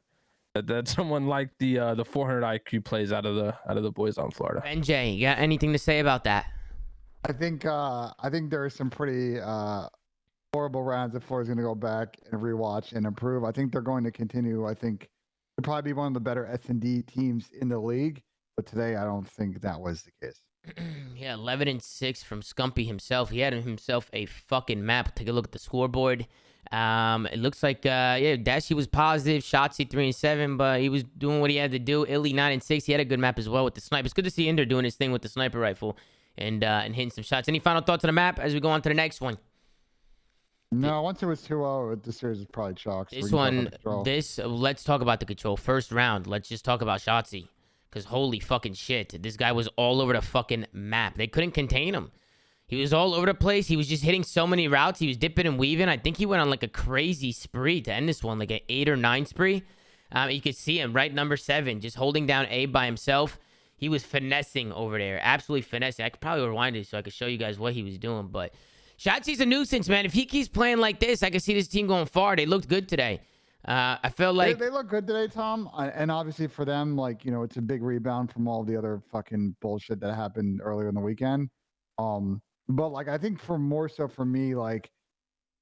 that someone liked the 400 IQ plays out of the boys on Florida. NJ, you got anything to say about that? I think there are some pretty horrible rounds that Florida's going to go back and rewatch and improve. I think they're going to continue. I think they'll probably be one of the better S&D teams in the league, but today I don't think that was the case. Yeah, 11-6 from Scumpy himself. He had himself a fucking map. Take a look at the scoreboard. It looks like Dashy was positive. Shotzi 3-7, but he was doing what he had to do. Illy 9-6. He had a good map as well with the sniper. It's good to see Ender doing his thing with the sniper rifle and hitting some shots. Any final thoughts on the map as we go on to the next one? No, once it was 2-0, the series is probably chalk. Let's talk about the control. First round, let's just talk about Shotzi. Because holy fucking shit, this guy was all over the fucking map. They couldn't contain him. He was all over the place. He was just hitting so many routes. He was dipping and weaving. I think he went on like a crazy spree to end this one, like an 8 or 9 spree. You could see him right number 7, just holding down A by himself. He was finessing over there, absolutely finessing. I could probably rewind it so I could show you guys what he was doing. But Shotzi's a nuisance, man. If he keeps playing like this, I could see this team going far. They looked good today. I feel like they look good today, Tom. And obviously for them, like, it's a big rebound from all the other fucking bullshit that happened earlier in the weekend. But like, I think for me, like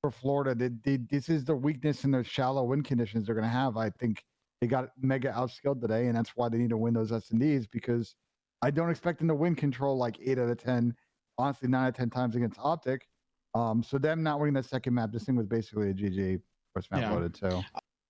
for Florida, this is the weakness in the shallow win conditions they're going to have. I think they got mega outskilled today, and that's why they need to win those S&Ds, because I don't expect them to win control like 8 out of 10, honestly 9 out of 10 times against Optic. So them not winning that second map, this thing was basically a GG first map loaded. So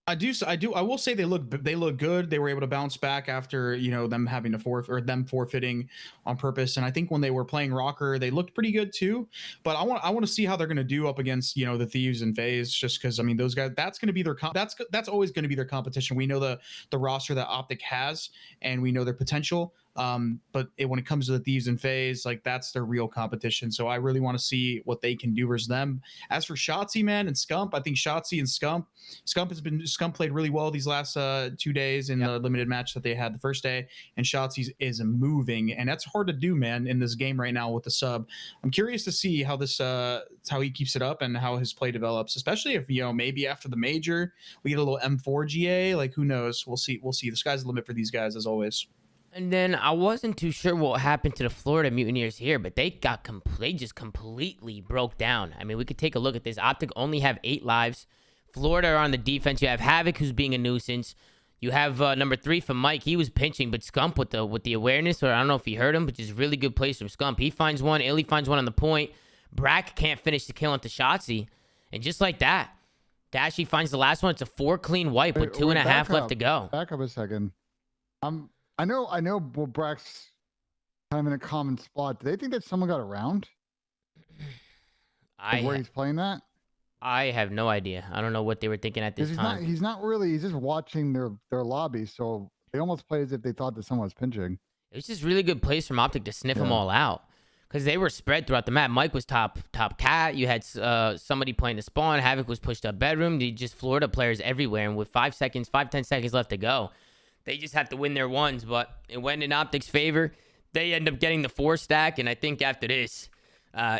I will say they look good. They were able to bounce back after, them having to them forfeiting on purpose. And I think when they were playing Rocker, they looked pretty good too. But I want to see how they're going to do up against, the Thieves and Faze, just because, I mean, those guys, that's going to be that's always going to be their competition. We know the roster that Optic has, and we know their potential. But when it comes to the Thieves and FaZe, like that's their real competition. So I really want to see what they can do versus them. As for Shotzi, man, and Scump, I think Shotzi and Scump played really well these last 2 days in the limited match that they had the first day, and Shotzi is moving, and that's hard to do, man, in this game right now with the sub. I'm curious to see how this how he keeps it up and how his play develops, especially if maybe after the major we get a little M4 GA. Like who knows? We'll see. The sky's the limit for these guys as always. And then I wasn't too sure what happened to the Florida Mutineers here, but they just completely broke down. I mean, we could take a look at this. Optic only have 8 lives. Florida are on the defense. You have Havoc, who's being a nuisance. You have number 3 from Mike. He was pinching, but Scump with the awareness, or I don't know if he heard him, but just really good plays from Scump. He finds one. Illy finds one on the point. Brack can't finish the kill onto Shotzi. And just like that, Dashy finds the last one. It's a 4 clean wipe with 2.5 left to go. Back up a second. I know Brack's kind of in a common spot. Do they think that someone got around? Where he's playing that? I have no idea. I don't know what they were thinking at this time. He's not really. He's just watching their lobby. So they almost play as if they thought that someone was pinching. It was just really good plays from Optic to sniff them all out. Because they were spread throughout the map. Mike was top cat. You had somebody playing the spawn. Havoc was pushed up bedroom. You just Florida players everywhere. And with 10 seconds left to go, they just have to win their ones. But it went in Optic's favor. They end up getting the 4 stack. And I think after this,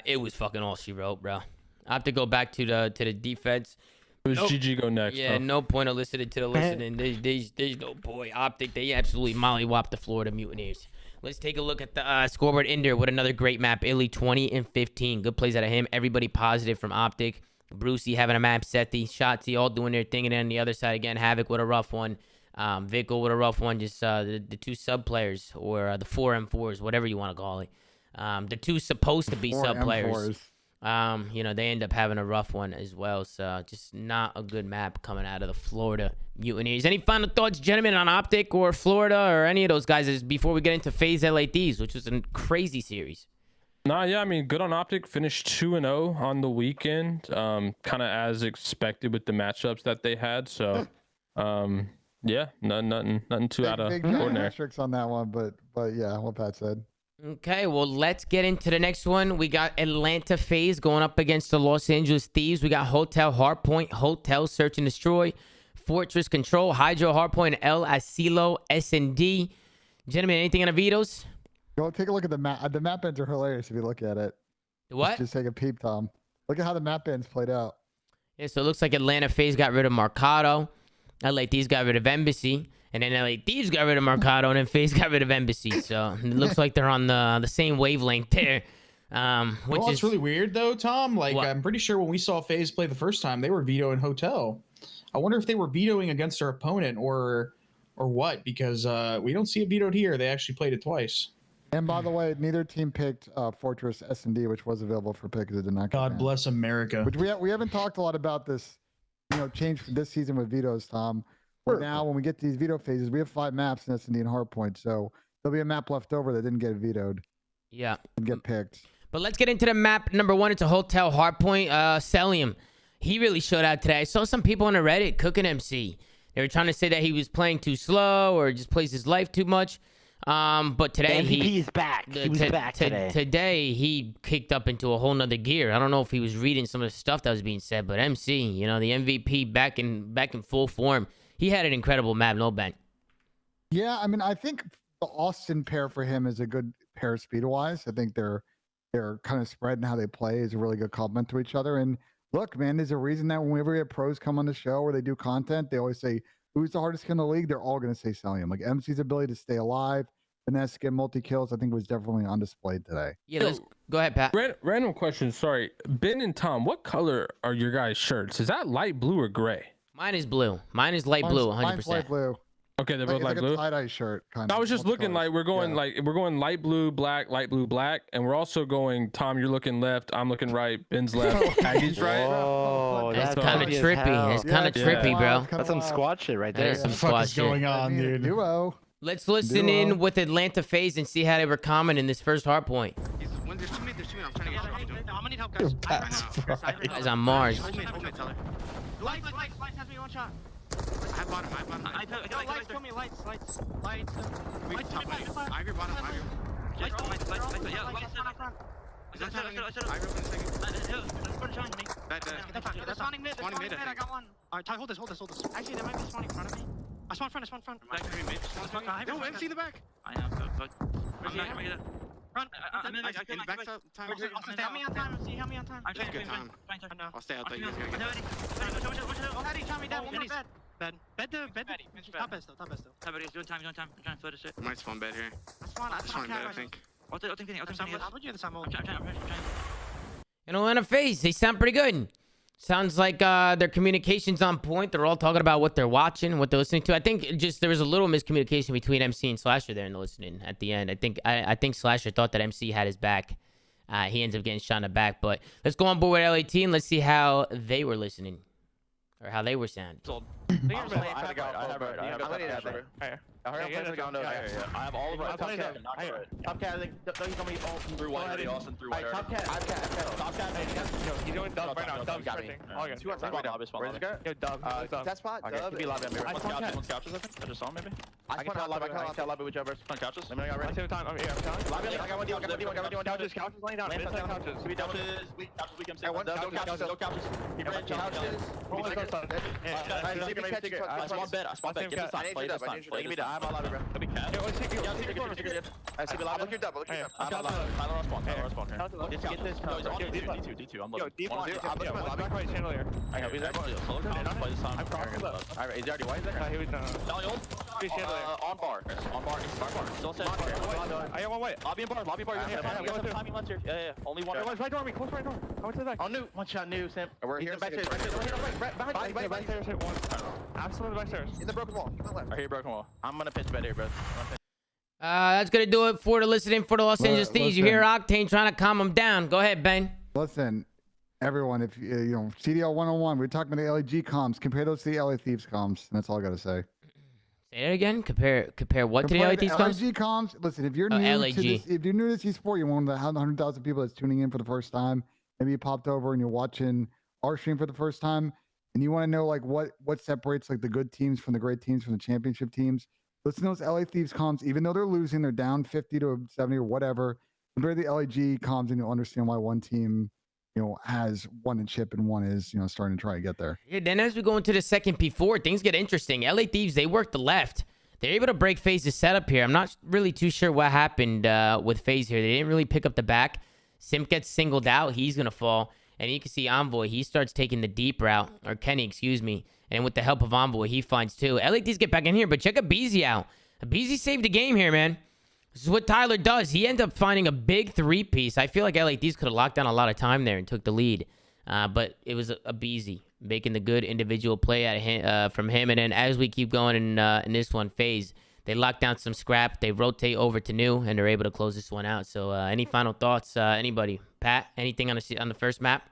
it was fucking all she wrote, bro. Optic go back to the defense. It was GG go next. Yeah, no point of listening to the listening. There's no point. Optic, they absolutely mollywopped the Florida Mutineers. Let's take a look at the scoreboard in there with another great map. Illy 20 and 15. Good plays out of him. Everybody positive from Optic. Brucey having a map. Sethi, Shotzi all doing their thing. And then on the other side again, Havoc with a rough one. Vickle with a rough one. Just the 2 sub players or the 4 M4s, whatever you want to call it. The 2 supposed to be sub players. They end up having a rough one as well. So just not a good map coming out of the Florida Mutineers. Any final thoughts, gentlemen, on Optic or Florida or any of those guys before we get into FaZe LATs, which was a crazy series? Nah, yeah, I mean, good on Optic. Finished 2-0 on the weekend. Kind of as expected with the matchups that they had. So, yeah, nothing too out of ordinary. Tricks on that one, but yeah, what Pat said. Okay, well, let's get into the next one. We got Atlanta FaZe going up against the Los Angeles Thieves. We got Hotel Hardpoint, Hotel Search and Destroy, Fortress Control, Hydro Hardpoint, El Asilo, S&D. Gentlemen, anything on the vetoes? Go take a look at the map. The map ends are hilarious if you look at it. What? Just take a peep, Tom. Look at how the map ends played out. Yeah, so it looks like Atlanta FaZe got rid of Mercado. LA Thieves got rid of Embassy. And then LA Thieves got rid of Mercado, and then FaZe got rid of Embassy. So it looks like they're on the same wavelength there. Which is really weird, though, Tom. Like, what? I'm pretty sure when we saw FaZe play the first time, they were vetoing Hotel. I wonder if they were vetoing against their opponent or what, because we don't see it vetoed here. They actually played it twice. And by the way, neither team picked Fortress S&D, which was available for pick. It did not. God bless America. Which we haven't talked a lot about this, change for this season with vetoes, Tom. But now, when we get to these veto phases, we have 5 maps in S&D and Hardpoint, so there'll be a map left over that didn't get vetoed. Yeah. And get picked. But let's get into the map. Number 1, it's a Hotel Hardpoint. Celium, he really showed out today. I saw some people on the Reddit cooking MC. They were trying to say that he was playing too slow or just plays his life too much. But today he is back. He was back today. Today he kicked up into a whole nother gear. I don't know if he was reading some of the stuff that was being said, but MC, the MVP back in full form. He had an incredible map, no Ben. Yeah, I mean, I think the Austin pair for him is a good pair speed-wise. I think they're kind of spread in how they play is a really good complement to each other. And look, man, there's a reason that whenever we have pros come on the show or they do content, they always say, who's the hardest in the league? They're all going to say Celium. Like MC's ability to stay alive, finesse, get multi-kills, I think was definitely on display today. Yeah, go ahead, Pat. Random question, sorry. Ben and Tom, what color are your guys' shirts? Is that light blue or gray? Mine is blue. Mine is light blue, 100%. Mine's light blue. Okay, they're both light blue. It's like a tie-dye shirt, kind of. I was just looking like we're going light blue, black, and we're also going. Tom, you're looking left. I'm looking right. Ben's left. Patty's right. Oh, that's kind of trippy. It's kind of trippy, bro. That's some squad shit right there. That is some What the fuck squad is shit. going on, dude? Duo. Let's listen in with Atlanta FaZe and see how they were common in this first hard point. There's two mid. I'm trying to get you. I'm gonna need help, guys. Guys on Mars. Hold mid, Teller. Lights has me one shot. I have bottom. Lights, kill me, lights. We top lane. I have your bottom. I have your. They're spawning mid. I got one. Alright, Ty, hold this. Actually, they might be spawning in front of me. I spawn front. No, MC the back. I know, go. Run. In the back time. Help me on time. Help me on time. Just good time. I'll stay out there. You guys gotta get there. Oh, Hattie, shot me down. One more bed. Bed. Top bed still. He's doing time. I'm trying to float this shit. I might spawn bed here. I spawn bed, I think. I'll take I'll put you in the side. I'm trying. You know, on a face, they sound pretty good. Sounds like their communication's on point. They're all talking about what they're watching, what they're listening to. I think just there was a little miscommunication between MC and Slasher there in the listening at the end. I think Slasher thought that MC had his back. He ends up getting shot in the back. But let's go on board with LAT and let's see how they were listening or how they were sounding. I have all of our top cat. Top cat, he's on me through one already. Austin through one. Top cat. He's doing dub right now. Dub's stretching. Two outside. Where's the guy? Yo, dub. That spot. Dub. Be lobby. One's couches. I think. I just saw him maybe. I can tell lobby. Whichever. On couches. Let me know. Ready. Same time. I'm here. Lobby. I got one. Couches laying down. Couches. We couches. We can say one. No couches. Keep running couches. I spawn bed. Get this time. Play this time. Play me down. I'm all lobby, bro. I see the lobby. Look your double. I'm Tyler on spawn. Get this. No, he's on D2. I'm looking. I'm looking at my lobby. Right channel here. I know he's there. Play this time. Alright, is he already white there? He was On bar. Still said bar. I got one white. Lobby and bar. Timing left here. Yeah. Only one. Right door me. Close right door. I went to the back. On new. One shot new, Sam. We're here. Backstairs. Backstairs. Hit one. Absolutely backstairs. In the broken wall. I hear broken wall. I'm gonna pitch bed here, bro. That's going to do it for the listening for the Los Angeles Thieves. You hear Octane trying to calm them down. Go ahead, Ben. Listen, everyone, if you know CDL 101, we're talking about the LAG comms. Compare those to the LA Thieves comms. That's all I got to say. Say it again. Compare what to the LA Thieves comms? LAG comms. Listen, if you're new to this, if you're new to this esport, you're one of the 100,000 people that's tuning in for the first time. Maybe you popped over and you're watching our stream for the first time, and you want to know like what separates like the good teams from the great teams from the championship teams. Listen to those LA Thieves comms. Even though they're losing, they're down 50 to 70 or whatever. Compare the LAG comms, and you'll understand why one team, has one in chip and one is, starting to try to get there. Yeah, then as we go into the second P4, things get interesting. LA Thieves, they work the left. They're able to break Faze's setup here. I'm not really too sure what happened with Faze here. They didn't really pick up the back. Simp gets singled out. He's going to fall. And you can see Envoy, he starts taking the deep route. Or Kenny, excuse me. And with the help of Envoy, he finds two. LA Thieves get back in here, but check out Beezy out. Beezy saved the game here, man. This is what Tyler does. He ends up finding a big three-piece. I feel like LA Thieves could have locked down a lot of time there and took the lead. But it was a Beezy making the good individual play at him, from him. And then as we keep going in this one, Faze, they lock down some scrap. They rotate over to New, and they're able to close this one out. So any final thoughts, anybody? Pat, anything on the first map?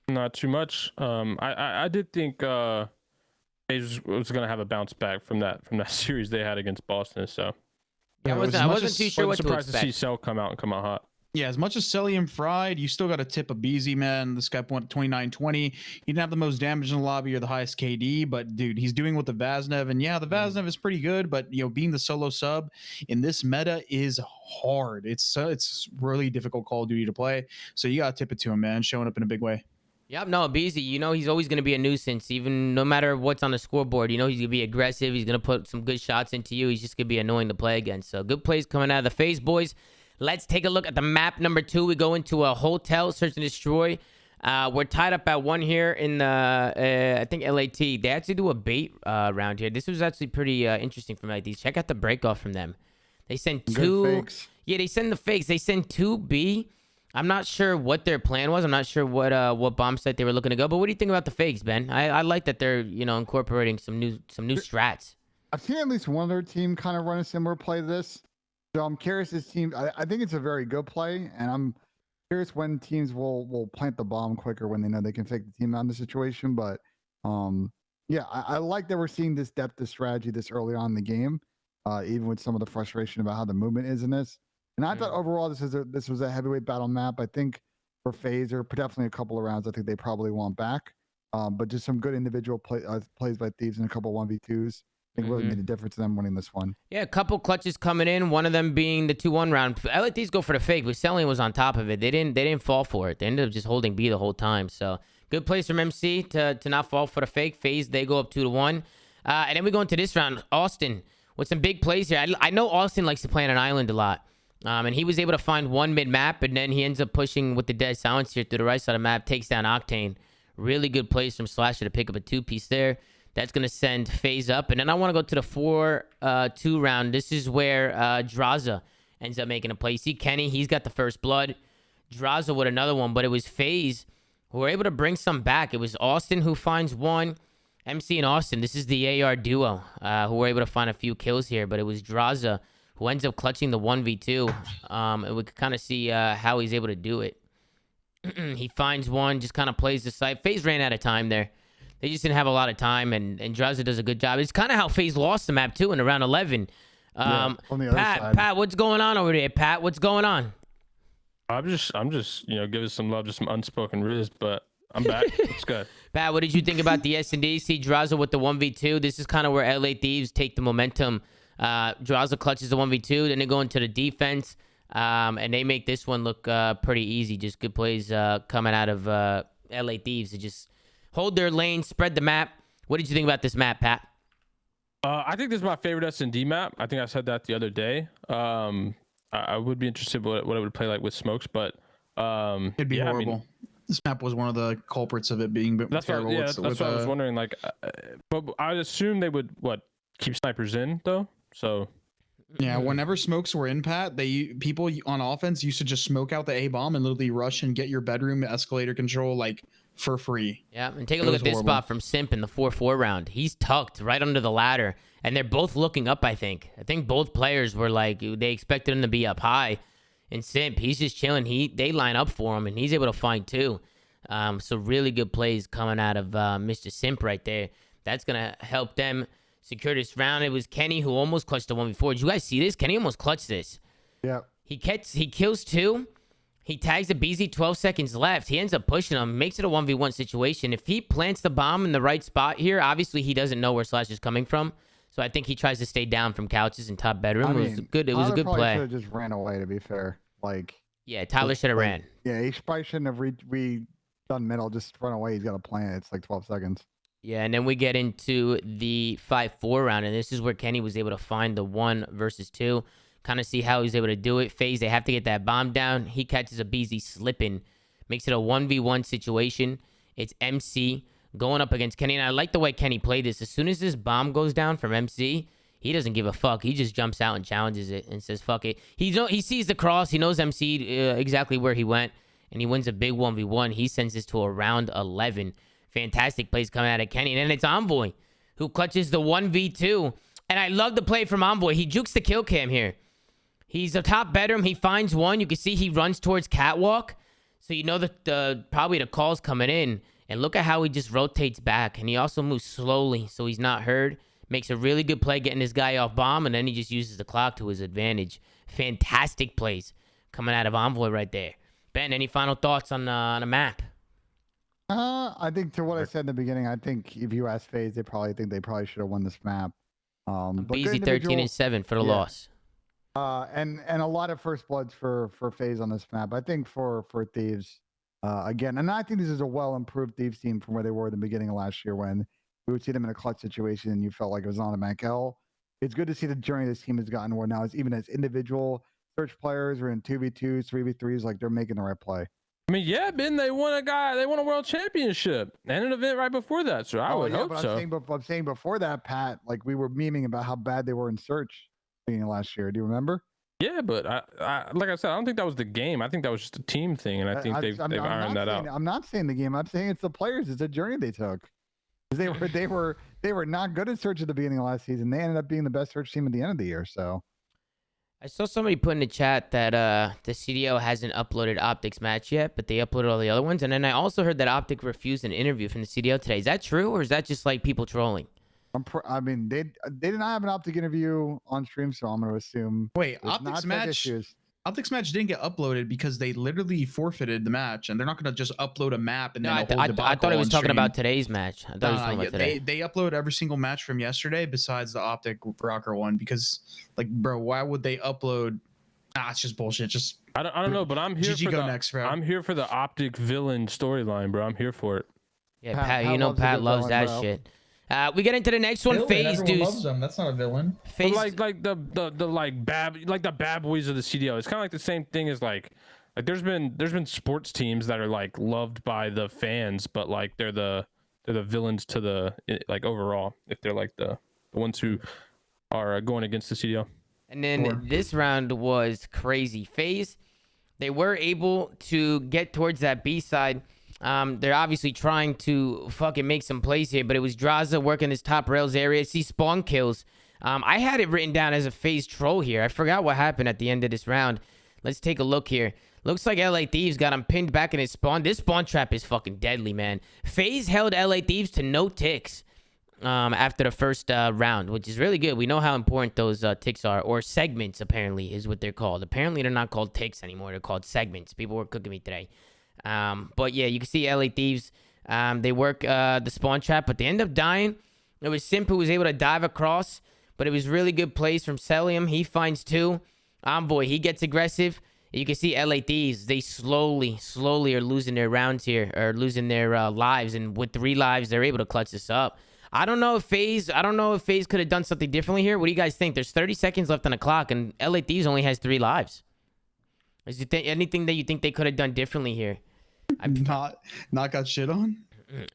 Not too much. I did think Faze was going to have a bounce back from that series they had against Boston. So yeah, I wasn't too sure what to expect. Surprised to see Cell come out hot. Yeah, as much as Celium fried, you still got to tip a Beezy, man. This guy went 29-20. He didn't have the most damage in the lobby or the highest KD, but dude, he's doing with the Vaznev. And yeah, the Vaznev is pretty good, but being the solo sub in this meta is hard. It's really difficult Call of Duty to play. So you got to tip it to him, man, showing up in a big way. Yep, no, Beezy, he's always going to be a nuisance, even no matter what's on the scoreboard. He's going to be aggressive. He's going to put some good shots into you. He's just going to be annoying to play against. So good plays coming out of the Faze boys. Let's take a look at the map number 2. We go into a hotel, search and destroy. We're tied up at 1 here in the, I think, LAT. They actually do a bait round here. This was actually pretty interesting from LAT. Check out the break off from them. They send 2. Fakes. Yeah, they send the fakes. They send 2 B. I'm not sure what their plan was. I'm not sure what bomb site they were looking to go. But what do you think about the fakes, Ben? I like that they're incorporating some new strats. I've seen at least one other team kind of run a similar play to this. So I'm curious. This team, I think it's a very good play, and I'm curious when teams will plant the bomb quicker when they know they can fake the team out in the situation. But yeah, I like that we're seeing this depth of strategy this early on in the game, even with some of the frustration about how the movement is in this. And I thought overall this was a heavyweight battle map. I think for Faze, or definitely a couple of rounds, I think they probably want back. But just some good individual plays by Thieves and a couple 1v2s. I think really made a difference in them winning this one. Yeah, a couple clutches coming in. One of them being the 2-1 round. I let these go for the fake, but Selling was on top of it. They didn't fall for it. They ended up just holding B the whole time. So good place from MC to not fall for the fake. Faze, they go up 2-1. And then we go into this round. Austin with some big plays here. I know Austin likes to play on an island a lot. And he was able to find one mid-map, and then he ends up pushing with the dead silence here through the right side of the map, takes down Octane. Really good plays from Slasher to pick up a 2-piece there. That's going to send Faze up. And then I want to go to the 4-2 round. This is where Draza ends up making a play. You see Kenny, he's got the first blood. Draza with another one, but it was Faze who were able to bring some back. It was Austin who finds one. MC and Austin, this is the AR duo who were able to find a few kills here, but it was Draza who ends up clutching the 1v2. And we could kind of see how he's able to do it. He finds one, just kind of plays the site. Faze ran out of time there. They just didn't have a lot of time, and Draza does a good job. It's kind of how Faze lost the map, too, in around 11. On the other side. Pat, what's going on over there? Pat, what's going on? I'm just giving some love to some unspoken riz, but I'm back. It's good. Pat, what did you think about the S&D? See Draza with the 1v2. This is kind of where LA Thieves take the momentum. Draza clutches the 1v2, then they go into the defense, and they make this one look pretty easy. Just good plays coming out of LA Thieves to just hold their lane, spread the map. What did you think about this map, Pat? I think this is my favorite S&D map. I think I said that the other day. I would be interested in what it would play like with smokes, but it'd be horrible. I mean, this map was one of the culprits of it being terrible. That's what I was wondering. Like, but I would assume they would keep snipers in though. So yeah, whenever smokes were in, Pat, people on offense used to just smoke out the A bomb and literally rush and get your bedroom escalator control like for free. Yeah, and take a look at this spot from Simp in the 4-4 round. He's tucked right under the ladder, and they're both looking up. I think both players were like, they expected him to be up high. And Simp, he's just chilling. They line up for him, and he's able to find two. So really good plays coming out of Mr. Simp right there. That's gonna help them secure this round. It was Kenny who almost clutched the 1v4. Did you guys see this? Kenny almost clutched this. Yeah. He kills two. He tags the BZ, 12 seconds left. He ends up pushing him, makes it a 1v1 situation. If he plants the bomb in the right spot here, obviously he doesn't know where Slash is coming from. So I think he tries to stay down from couches in top bedroom. It was good. It was a good play. Should have just ran away, to be fair. Yeah, Tyler should have ran. Yeah, he probably shouldn't have done middle. Just run away. He's got a plan. It's like 12 seconds. Yeah, and then we get into the 5-4 round, and this is where Kenny was able to find the 1 versus 2. Kind of see how he's able to do it. Faze, they have to get that bomb down. He catches a BZ slipping. Makes it a 1v1 situation. It's MC going up against Kenny. And I like the way Kenny played this. As soon as this bomb goes down from MC, he doesn't give a fuck. He just jumps out and challenges it and says, fuck it. He sees the cross. He knows MC exactly where he went. And he wins a big 1v1. He sends this to a round 11. Fantastic plays coming out of Kenny. And then it's Envoy who clutches the 1v2. And I love the play from Envoy. He jukes the kill cam here. He's a top bedroom. He finds one. You can see he runs towards catwalk. So you know that probably the call's coming in. And look at how he just rotates back. And he also moves slowly so he's not heard. Makes a really good play getting this guy off bomb. And then he just uses the clock to his advantage. Fantastic plays coming out of Envoy right there. Ben, any final thoughts on the map? I think to what I said in the beginning, I think if you ask FaZe, they probably should have won this map. BZ 13-7 for the loss. And a lot of first bloods for FaZe on this map. I think for Thieves, again, and I think this is a well improved Thieves team from where they were at the beginning of last year when we would see them in a clutch situation and you felt like it was on a automatic L. It's good to see the journey this team has gotten where now it's even as individual search players or in 2v2s, 3v3s, like they're making the right play. I mean, yeah, Ben, they won a world championship and an event right before that. So I would hope so. I'm saying before that, Pat, like we were memeing about how bad they were in search beginning last year. Do you remember? Yeah, but I like I said, I don't think that was the game. I think that was just a team thing, and I think they've ironed that out. I'm not saying the game. I'm saying it's the players. It's the journey they took. They were not good at search at the beginning of last season. They ended up being the best search team at the end of the year. So I saw somebody put in the chat that the CDL hasn't uploaded Optic's match yet, but they uploaded all the other ones. And then I also heard that Optic refused an interview from the CDL today. Is that true, or is that just like people trolling? I mean, they did not have an Optic interview on stream, so I'm going to assume. Wait, Optic's match? Optics match didn't get uploaded because they literally forfeited the match, and they're not going to just upload a map and No, then a whole debacle I thought it was on talking stream. about today's match. I thought it was talking about today. They upload every single match from yesterday besides the Optic Rocker one because, like, bro, why would they upload? Nah, it's just bullshit. Just I don't know, but I'm here GG for go the next, bro. I'm here for the Optic villain storyline, bro. I'm here for it. Yeah, Pat, you know loves a Pat good loves villain, that bro. shit. We get into the next one. Phase dudes. Loves him. That's not a villain. Phase, Like the bad boys of the CDL. It's kind of like the same thing as like there's been sports teams that are like loved by the fans, but like they're the villains to the like overall if they're like the ones who are going against the CDL. And then this round was crazy. Phase, they were able to get towards that B side. They're obviously trying to fucking make some plays here, but it was Draza working this top rails area. See spawn kills. I had it written down as a Phase troll here. I forgot what happened at the end of this round. Let's take a look here. Looks like LA Thieves got him pinned back in his spawn. This spawn trap is fucking deadly, man. Phase held LA Thieves to no ticks after the first round, which is really good. We know how important those ticks are, or segments apparently is what they're called. Apparently they're not called ticks anymore. They're called segments. People were cooking me today. But yeah, you can see LA Thieves. They work the spawn trap, but they end up dying. It was Simp who was able to dive across, but it was really good plays from Celium. He finds 2. Envoy, he gets aggressive. You can see LA Thieves, they slowly are losing their rounds here, or losing their lives, and with 3 lives, they're able to clutch this up. I don't know if Phase could have done something differently here. What do you guys think? There's 30 seconds left on the clock, and LA Thieves only has 3 lives. Is there anything that you think they could have done differently here? Not got shit on.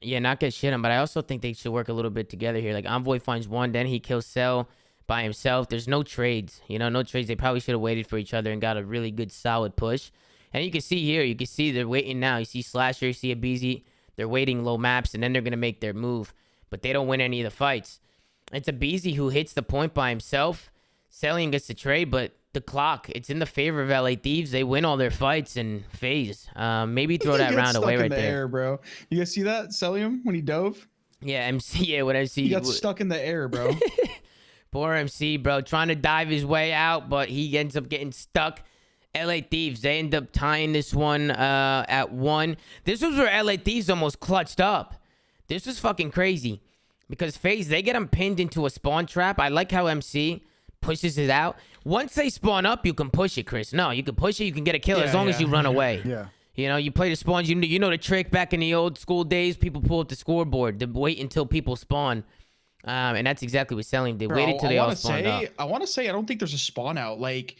Yeah, not get shit on, but I also think they should work a little bit together here. Like Envoy finds 1, then he kills Cell by himself. There's no trades, no trades. They probably should have waited for each other and got a really good solid push. And you can see here, they're waiting now. You see Slasher, you see Abizi. They're waiting low maps, and then they're gonna make their move. But they don't win any of the fights. It's Abizi who hits the point by himself. Celium gets the trade, but the clock, it's in the favor of LA Thieves. They win all their fights and Phase. Maybe throw that round away right there. Air, bro. You guys see that Celium when he dove? Yeah, MC. Yeah, what MC. He got stuck in the air, bro. Poor MC, bro. Trying to dive his way out, but he ends up getting stuck. LA Thieves, they end up tying this one at 1. This was where LA Thieves almost clutched up. This was fucking crazy. Because Phase, they get him pinned into a spawn trap. I like how MC pushes it out. Once they spawn up, you can push it, Chris. No, you can push it. You can get a kill as long as you run away. Yeah. You play the spawns. You know the trick back in the old school days. People pull up the scoreboard to wait until people spawn. And that's exactly what Celium did. Waited till they all spawned up. I want to say I don't think there's a spawn out. Like,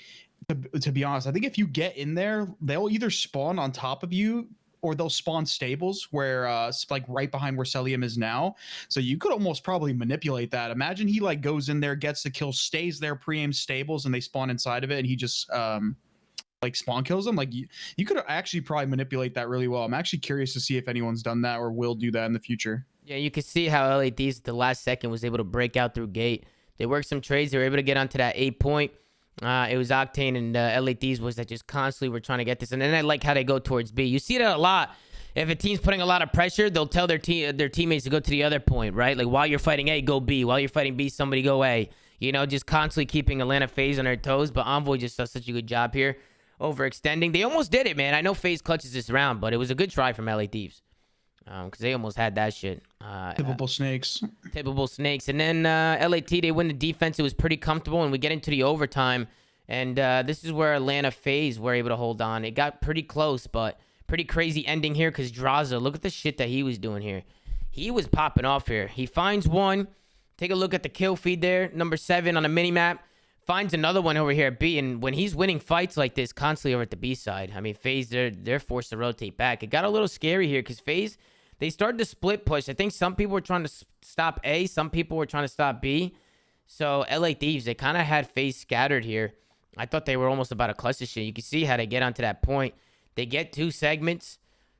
to be honest, I think if you get in there, they'll either spawn on top of you or they'll spawn stables where like right behind where Celium is now. So you could almost probably manipulate that. Imagine he like goes in there, gets the kill, stays there, pre-aims stables, and they spawn inside of it, and he just like spawn kills them. Like you could actually probably manipulate that really well. I'm actually curious to see if anyone's done that or will do that in the future. Yeah, you can see how LA Thieves at the last second was able to break out through gate. They worked some trades. They were able to get onto that 8 point. It was Octane and LA Thieves was that just constantly were trying to get this. And then I like how they go towards B. You see that a lot. If a team's putting a lot of pressure, they'll tell their teammates to go to the other point, right? Like while you're fighting A, go B. While you're fighting B, somebody go A. Just constantly keeping Atlanta Phase on their toes. But Envoy just does such a good job here. Overextending. They almost did it, man. I know Phase clutches this round, but it was a good try from LA Thieves. Because they almost had that shit. Typical snakes. Typical snakes. And then LAT, they win the defense. It was pretty comfortable. And we get into the overtime. And this is where Atlanta Phase were able to hold on. It got pretty close, but pretty crazy ending here because Draza, look at the shit that he was doing here. He was popping off here. He finds 1. Take a look at the kill feed there. Number 7 on the mini-map. Finds another one over here at B. And when he's winning fights like this constantly over at the B side, I mean, Phase, they're forced to rotate back. It got a little scary here because Phase, they started to split push. I think some people were trying to stop A. Some people were trying to stop B. So LA Thieves, they kind of had Phase scattered here. I thought they were almost about to clutch this shit. You can see how they get onto that point. They get 2 segments.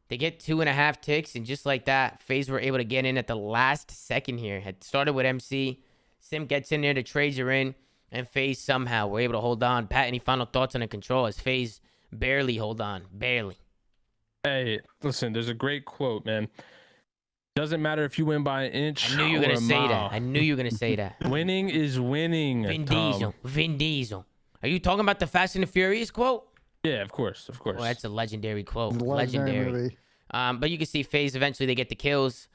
They get 2.5 ticks. And just like that, Phase were able to get in at the last second here. Had started with MC. Sim gets in there. The trades are in. And Phase somehow were able to hold on. Pat, any final thoughts on the control as Phase barely hold on? Barely. Hey, listen, there's a great quote, man. Doesn't matter if you win by an inch. I knew you were going to say that. I knew you were going to say that. Winning is winning. Vin Diesel. Are you talking about the Fast and the Furious quote? Yeah, of course, of course. Well, that's a legendary quote. Legendary Legendary. movie. But you can see FaZe eventually they get the kills.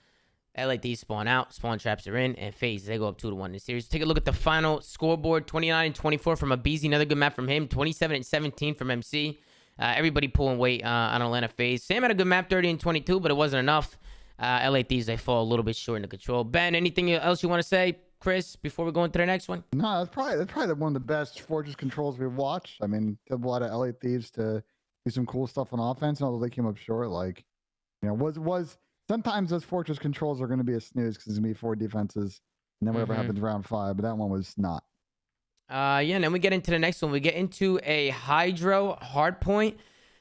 LAT spawn out, spawn traps are in, and FaZe they go up 2-1 in the series. Take a look at the final scoreboard: 29-24 from Abizi, another good map from him. 27-17 from MC. Everybody pulling weight on Atlanta FaZe. Sam had a good map, 30-22, but it wasn't enough. LAT they fall a little bit short in the control. Ben, anything else you want to say, Chris, before we go into the next one? No, that's probably one of the best Fortress controls we've watched. I mean, a lot of LA Thieves to do some cool stuff on offense, and although they came up short, like, you know, was sometimes those Fortress controls are going to be a snooze because it's going to be 4 defenses, and then whatever happens round 5, but that one was not. Yeah, and then we get into the next one. We get into a Hydro Hardpoint.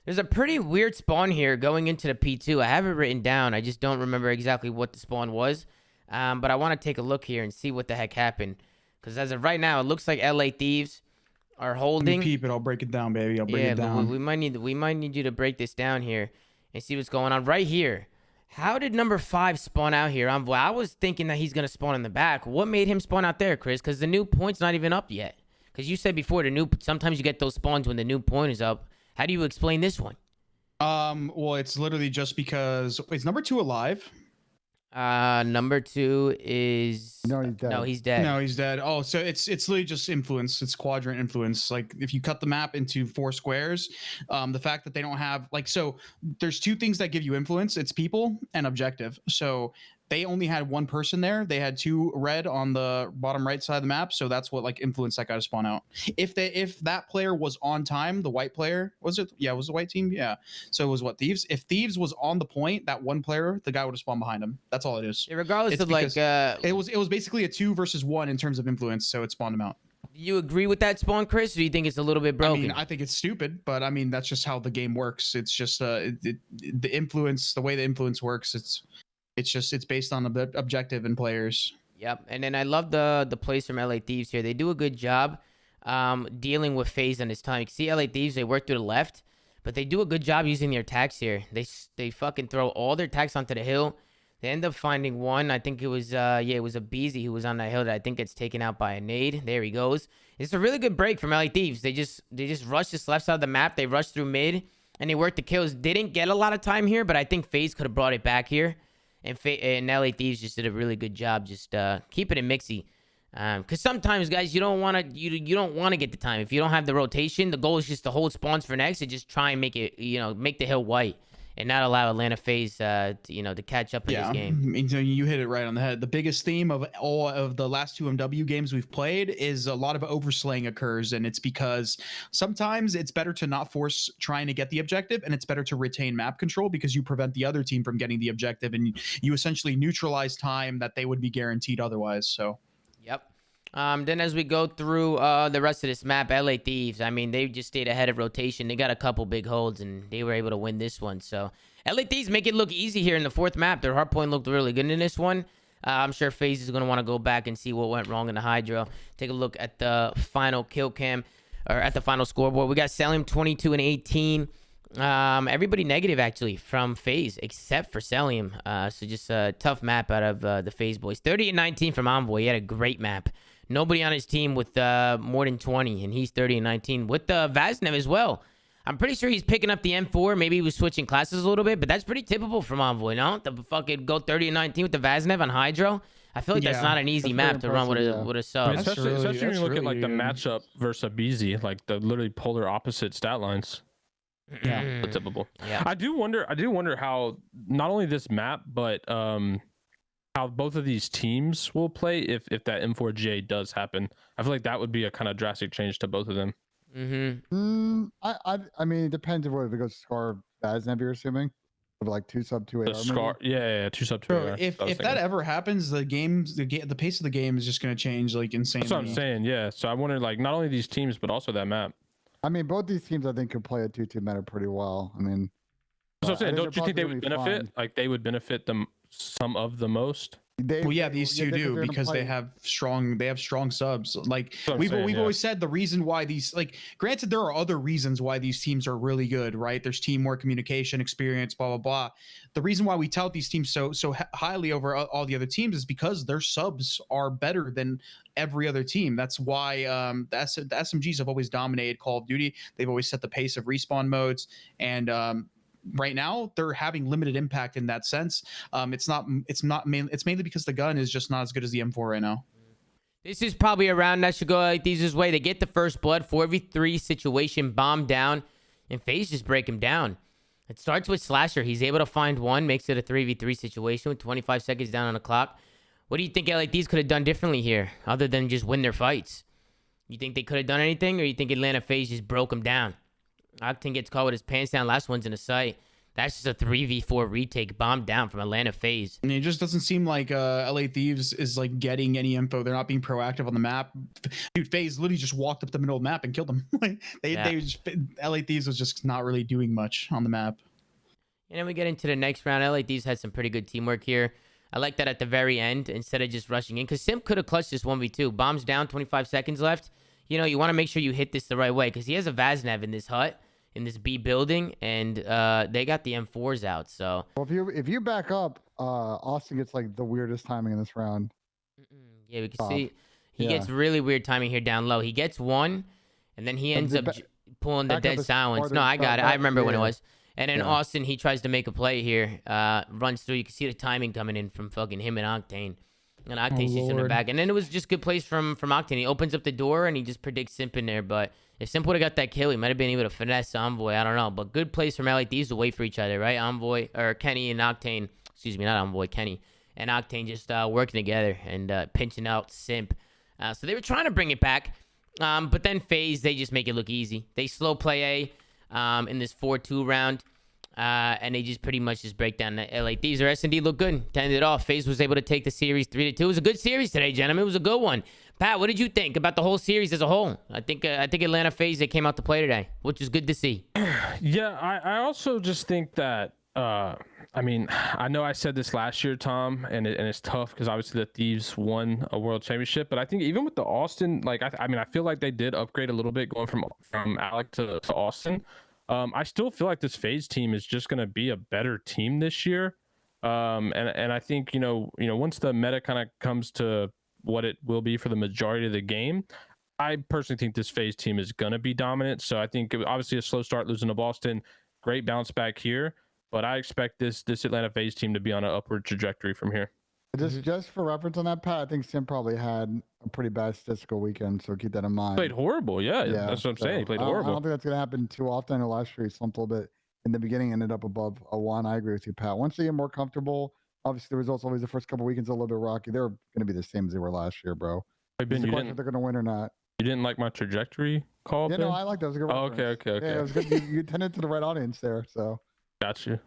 There's a pretty weird spawn here going into the P2. I have it written down. I just don't remember exactly what the spawn was. But I want to take a look here and see what the heck happened. Because as of right now, it looks like LA Thieves are holding. Let me peep it. I'll break it down, baby. I'll break it down. We might need you to break this down here and see what's going on right here. How did number 5 spawn out here? I was thinking that he's going to spawn in the back. What made him spawn out there, Chris? Because the new point's not even up yet. Because you said before, sometimes you get those spawns when the new point is up. How do you explain this one? Well, it's literally just because... Is number 2 alive? Number 2 is... No, he's dead. No, he's dead. No, he's dead. Oh, so it's literally just influence. It's quadrant influence. Like, if you cut the map into 4 squares, the fact that they don't have... Like, so there's 2 things that give you influence. It's people and objective. So they only had 1 person there. They had 2 red on the bottom right side of the map. So that's what, like, influence that guy to spawn out. If that player was on time, the white player... Was it? Yeah, it was the white team? Yeah. So it was what? Thieves? If Thieves was on the point, that 1 player, the guy would have spawned behind him. That's all it is. Yeah, regardless It's of, like... It was basically a 2 versus 1 in terms of influence, so it spawned him out. Do you agree with that spawn, Chris, or do you think it's a little bit broken? I mean, I think it's stupid, but I mean, that's just how the game works. It's just the influence, the way the influence works. It's based on the objective and players. Yep, and then I love the plays from LA Thieves here. They do a good job dealing with FaZe on this time. You can see LA Thieves, they work to the left, but they do a good job using their attacks here. They fucking throw all their attacks onto the hill. They end up finding one. I think it was it was Abizi who was on that hill that I think gets taken out by a nade. There he goes. It's a really good break from LA Thieves. They just rush this left side of the map. They rush through mid and they work the kills. Didn't get a lot of time here, but I think FaZe could have brought it back here. And LA Thieves just did a really good job just keeping it mixy. Because sometimes, guys, you don't want to get the time. If you don't have the rotation, the goal is just to hold spawns for next and just try and make it, make the hill white. And not allow Atlanta FaZe, to catch up in this game. I mean, you hit it right on the head. The biggest theme of all of the last 2 MW games we've played is a lot of overslaying occurs, and it's because sometimes it's better to not force trying to get the objective, and it's better to retain map control because you prevent the other team from getting the objective, and you essentially neutralize time that they would be guaranteed otherwise. So. Yep. Then as we go through the rest of this map, LA Thieves, I mean, they just stayed ahead of rotation. They got a couple big holds, and they were able to win this one. So LA Thieves make it look easy here in the 4th map. Their hardpoint looked really good in this one. I'm sure FaZe is going to want to go back and see what went wrong in the Hydro. Take a look at the final kill cam, or at the final scoreboard. We got Selim 22-18. Everybody negative, actually, from FaZe, except for Selim. So just a tough map out of the FaZe boys. 30-19 from Envoy. He had a great map. Nobody on his team with more than 20, and he's 30-19 with Vaznev as well. I'm pretty sure he's picking up the M4. Maybe he was switching classes a little bit, but that's pretty typical from Envoy, no? To fucking go 30-19 with the Vaznev on Hydro. I feel like that's not an easy map to run with a sub. I mean, especially when you look at like the matchup versus Abizi, like the literally polar opposite stat lines. Yeah, typical. Yeah. I do wonder how not only this map, but how both of these teams will play if that M4J does happen. I feel like that would be a kind of drastic change to both of them. I mean, it depends if it goes Scar Vaznev, you're assuming, of like 2 sub 2 AR. Scar, yeah, 2 sub 2 Bro, AR. if that ever happens, the pace of the game is just going to change like insanely. That's what I'm saying. Yeah, so I wonder like not only these teams but also that map. I mean, both these teams I think could play a 2-2 meta pretty well. I mean, so I'm saying, don't you think they would benefit? Like they would benefit them some of the most Well, yeah, these two do because they have strong subs. Like we've always said, the reason why these, like, granted there are other reasons why these teams are really good, right? There's teamwork, communication, experience, blah blah blah. The reason why we tout these teams so highly over all the other teams is because their subs are better than every other team. That's why the SMGs have always dominated Call of Duty. They've always set the pace of respawn modes, and right now they're having limited impact in that sense. It's mainly because the gun is just not as good as the M4 right now. This is probably a round that should go like these way. They get the first blood, 4v3 situation, bomb down, and FaZe just break him down. It starts with Slasher. He's able to find one, makes it a 3v3 situation with 25 seconds down on the clock. What do you think LATs could have done differently here, other than just win their fights? You think they could have done anything, or you think Atlanta FaZe just broke him down? Octane gets caught with his pants down. Last one's in the sight. That's just a 3v4 retake, bomb down from Atlanta FaZe. And it just doesn't seem like LA Thieves is like getting any info. They're not being proactive on the map. Dude, FaZe literally just walked up the middle of the map and killed them. LA Thieves was just not really doing much on the map. And then we get into the next round. LA Thieves had some pretty good teamwork here. I like that at the very end, instead of just rushing in, because Simp could have clutched this 1v2. Bombs down, 25 seconds left. You know, you want to make sure you hit this the right way, because he has a Vaznev in this hut, in this B building, and they got the M4s out. So well, if you back up, Austin gets like the weirdest timing in this round. Yeah, we can see he gets really weird timing here down low. He gets one, and then he ends up pulling the dead silence. No, I got it. I remember when it was. And then Austin, he tries to make a play here, runs through. You can see the timing coming in from fucking him and Octane. And Octane's just in the back. And then it was just good plays from Octane. He opens up the door and he just predicts Simp in there. But if Simp would have got that kill, he might have been able to finesse Envoy. I don't know. But good plays from LA Thieves to wait for each other, right? Envoy, or Kenny and Octane. Excuse me, not Envoy, Kenny. And Octane just working together and pinching out Simp. So they were trying to bring it back. But then FaZe, they just make it look easy. They slow play A in this 4-2 round. And they just pretty much just break down the LA Thieves. Their S&D looked good. To end it off, FaZe was able to take the series 3-2. It was a good series today, gentlemen. It was a good one. Pat, what did you think about the whole series as a whole? I think Atlanta FaZe, they came out to play today, which is good to see. Yeah, I also just think that, I mean, I know I said this last year, Tom, and it's tough because obviously the Thieves won a world championship. But I think even with the Austin, like, I mean, I feel like they did upgrade a little bit going from Alec to Austin. I still feel like this FaZe team is just going to be a better team this year. And I think, you know, once the meta kind of comes to what it will be for the majority of the game, I personally think this FaZe team is going to be dominant. So I think obviously a slow start losing to Boston, great bounce back here, but I expect this Atlanta FaZe team to be on an upward trajectory from here. Just for reference on that, Pat, I think Sim probably had a pretty bad statistical weekend, so keep that in mind. Played horrible, yeah, that's what I'm saying. He played horrible. I don't think that's going to happen too often. I know last year he slumped a little bit in the beginning, ended up above a 1. I agree with you, Pat. Once they get more comfortable, obviously the results always the first couple weekends are a little bit rocky. They're going to be the same as they were last year, bro. Hey, Ben, the question if they're going to win or not. You didn't like my trajectory call? Yeah, Ben? no, I like that. It was a good okay. Yeah, it was good. You tended to the right audience there, so. Got you.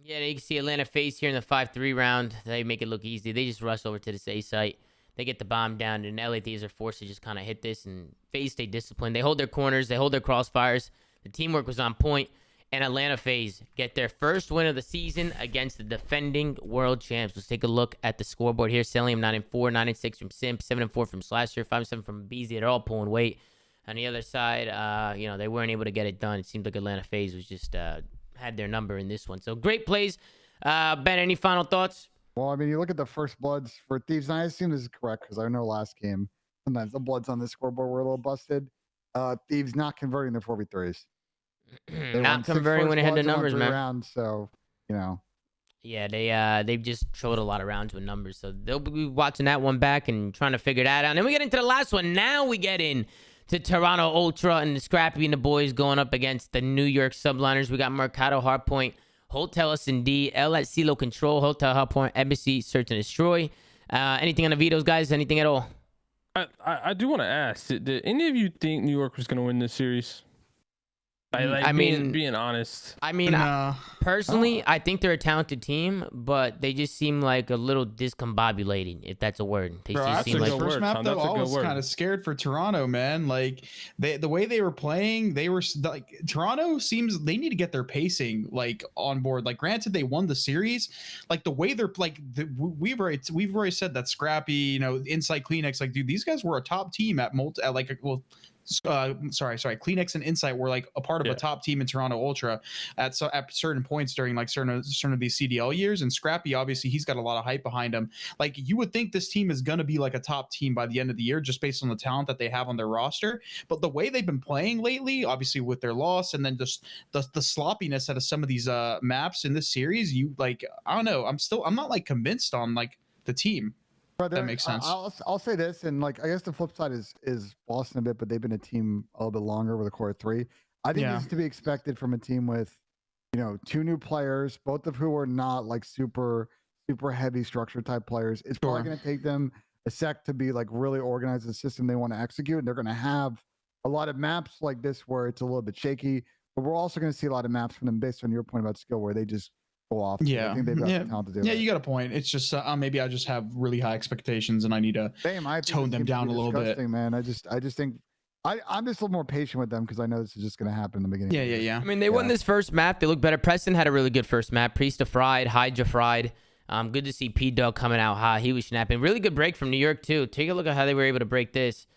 Yeah, you can see Atlanta FaZe here in the 5-3 round. They make it look easy. They just rush over to this A site. They get the bomb down, and LA Thieves are forced to just kind of hit this, and FaZe stay disciplined. They hold their corners. They hold their crossfires. The teamwork was on point, and Atlanta FaZe get their first win of the season against the defending world champs. Let's take a look at the scoreboard here. Celium 9-4, 9-6 from Simp, 7-4 from Slasher, 5-7 from BZ. They're all pulling weight. On the other side, you know, they weren't able to get it done. It seemed like Atlanta FaZe was just had their number in this one. So great plays. Ben, any final thoughts? Well, I mean, you look at the first bloods for Thieves, and I assume this is correct because I know last game, sometimes the bloods on the scoreboard were a little busted. Thieves not converting their 4v3s. Not converting when they had the numbers, man. Rounds, so, you know. Yeah, they've just showed a lot of rounds with numbers. So they'll be watching that one back and trying to figure that out. And then we get into the last one. Now we get in to Toronto Ultra and Scrappy and the boys going up against the New York Subliners. We got Mercado Hardpoint, Hotel S&D, LAT Silo Control, Hotel Hardpoint, Embassy, Search and Destroy. Anything on the vetoes, guys? Anything at all? I do want to ask, did any of you think New York was going to win this series? I mean, being honest. I mean, personally, I think they're a talented team, but they just seem like a little discombobulated, if that's a word. They just seem like first map though. I was kind of scared for Toronto, man. Like the way they were playing, they were like Toronto seems they need to get their pacing like on board. Like, granted, they won the series. Like the way they're like, we've already said that Scrappy, you know, Insight, Kleenex, like, dude, these guys were a top team at Kleenex and Insight were like a part of a top team in Toronto Ultra at certain points during like certain of these CDL years. And Scrappy, obviously, he's got a lot of hype behind him. Like, you would think this team is going to be like a top team by the end of the year, just based on the talent that they have on their roster. But the way they've been playing lately, obviously with their loss, and then just the sloppiness out of some of these maps in this series, I don't know. I'm not like convinced on like the team. Brother, that makes sense. I'll say this, and like I guess the flip side is Boston a bit, but they've been a team a little bit longer with a core of 3. I think this is to be expected from a team with, you know, 2 new players, both of who are not like super heavy structure type players. It's probably going to take them a sec to be like really organized in the system they want to execute, and they're going to have a lot of maps like this where it's a little bit shaky. But we're also going to see a lot of maps from them based on your point about skill, where they just go off. Yeah, I think they've got the talent to do it. You got a point. It's just maybe I just have really high expectations and I need to tone them down a little bit. Man, I just think I'm just a little more patient with them because I know this is just going to happen in the beginning. Yeah. I mean, they won this first map. They look better. Preston had a really good first map. Priesta fried, Hydra fried. Good to see P-Dog coming out hot. He was snapping. Really good break from New York too. Take a look at how they were able to break this.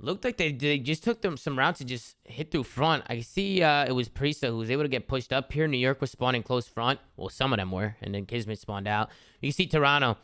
Looked like they just took them some rounds to just hit through front. I see it was Priesta who was able to get pushed up here. New York was spawning close front. Well, some of them were. And then Kismet spawned out. You see Toronto.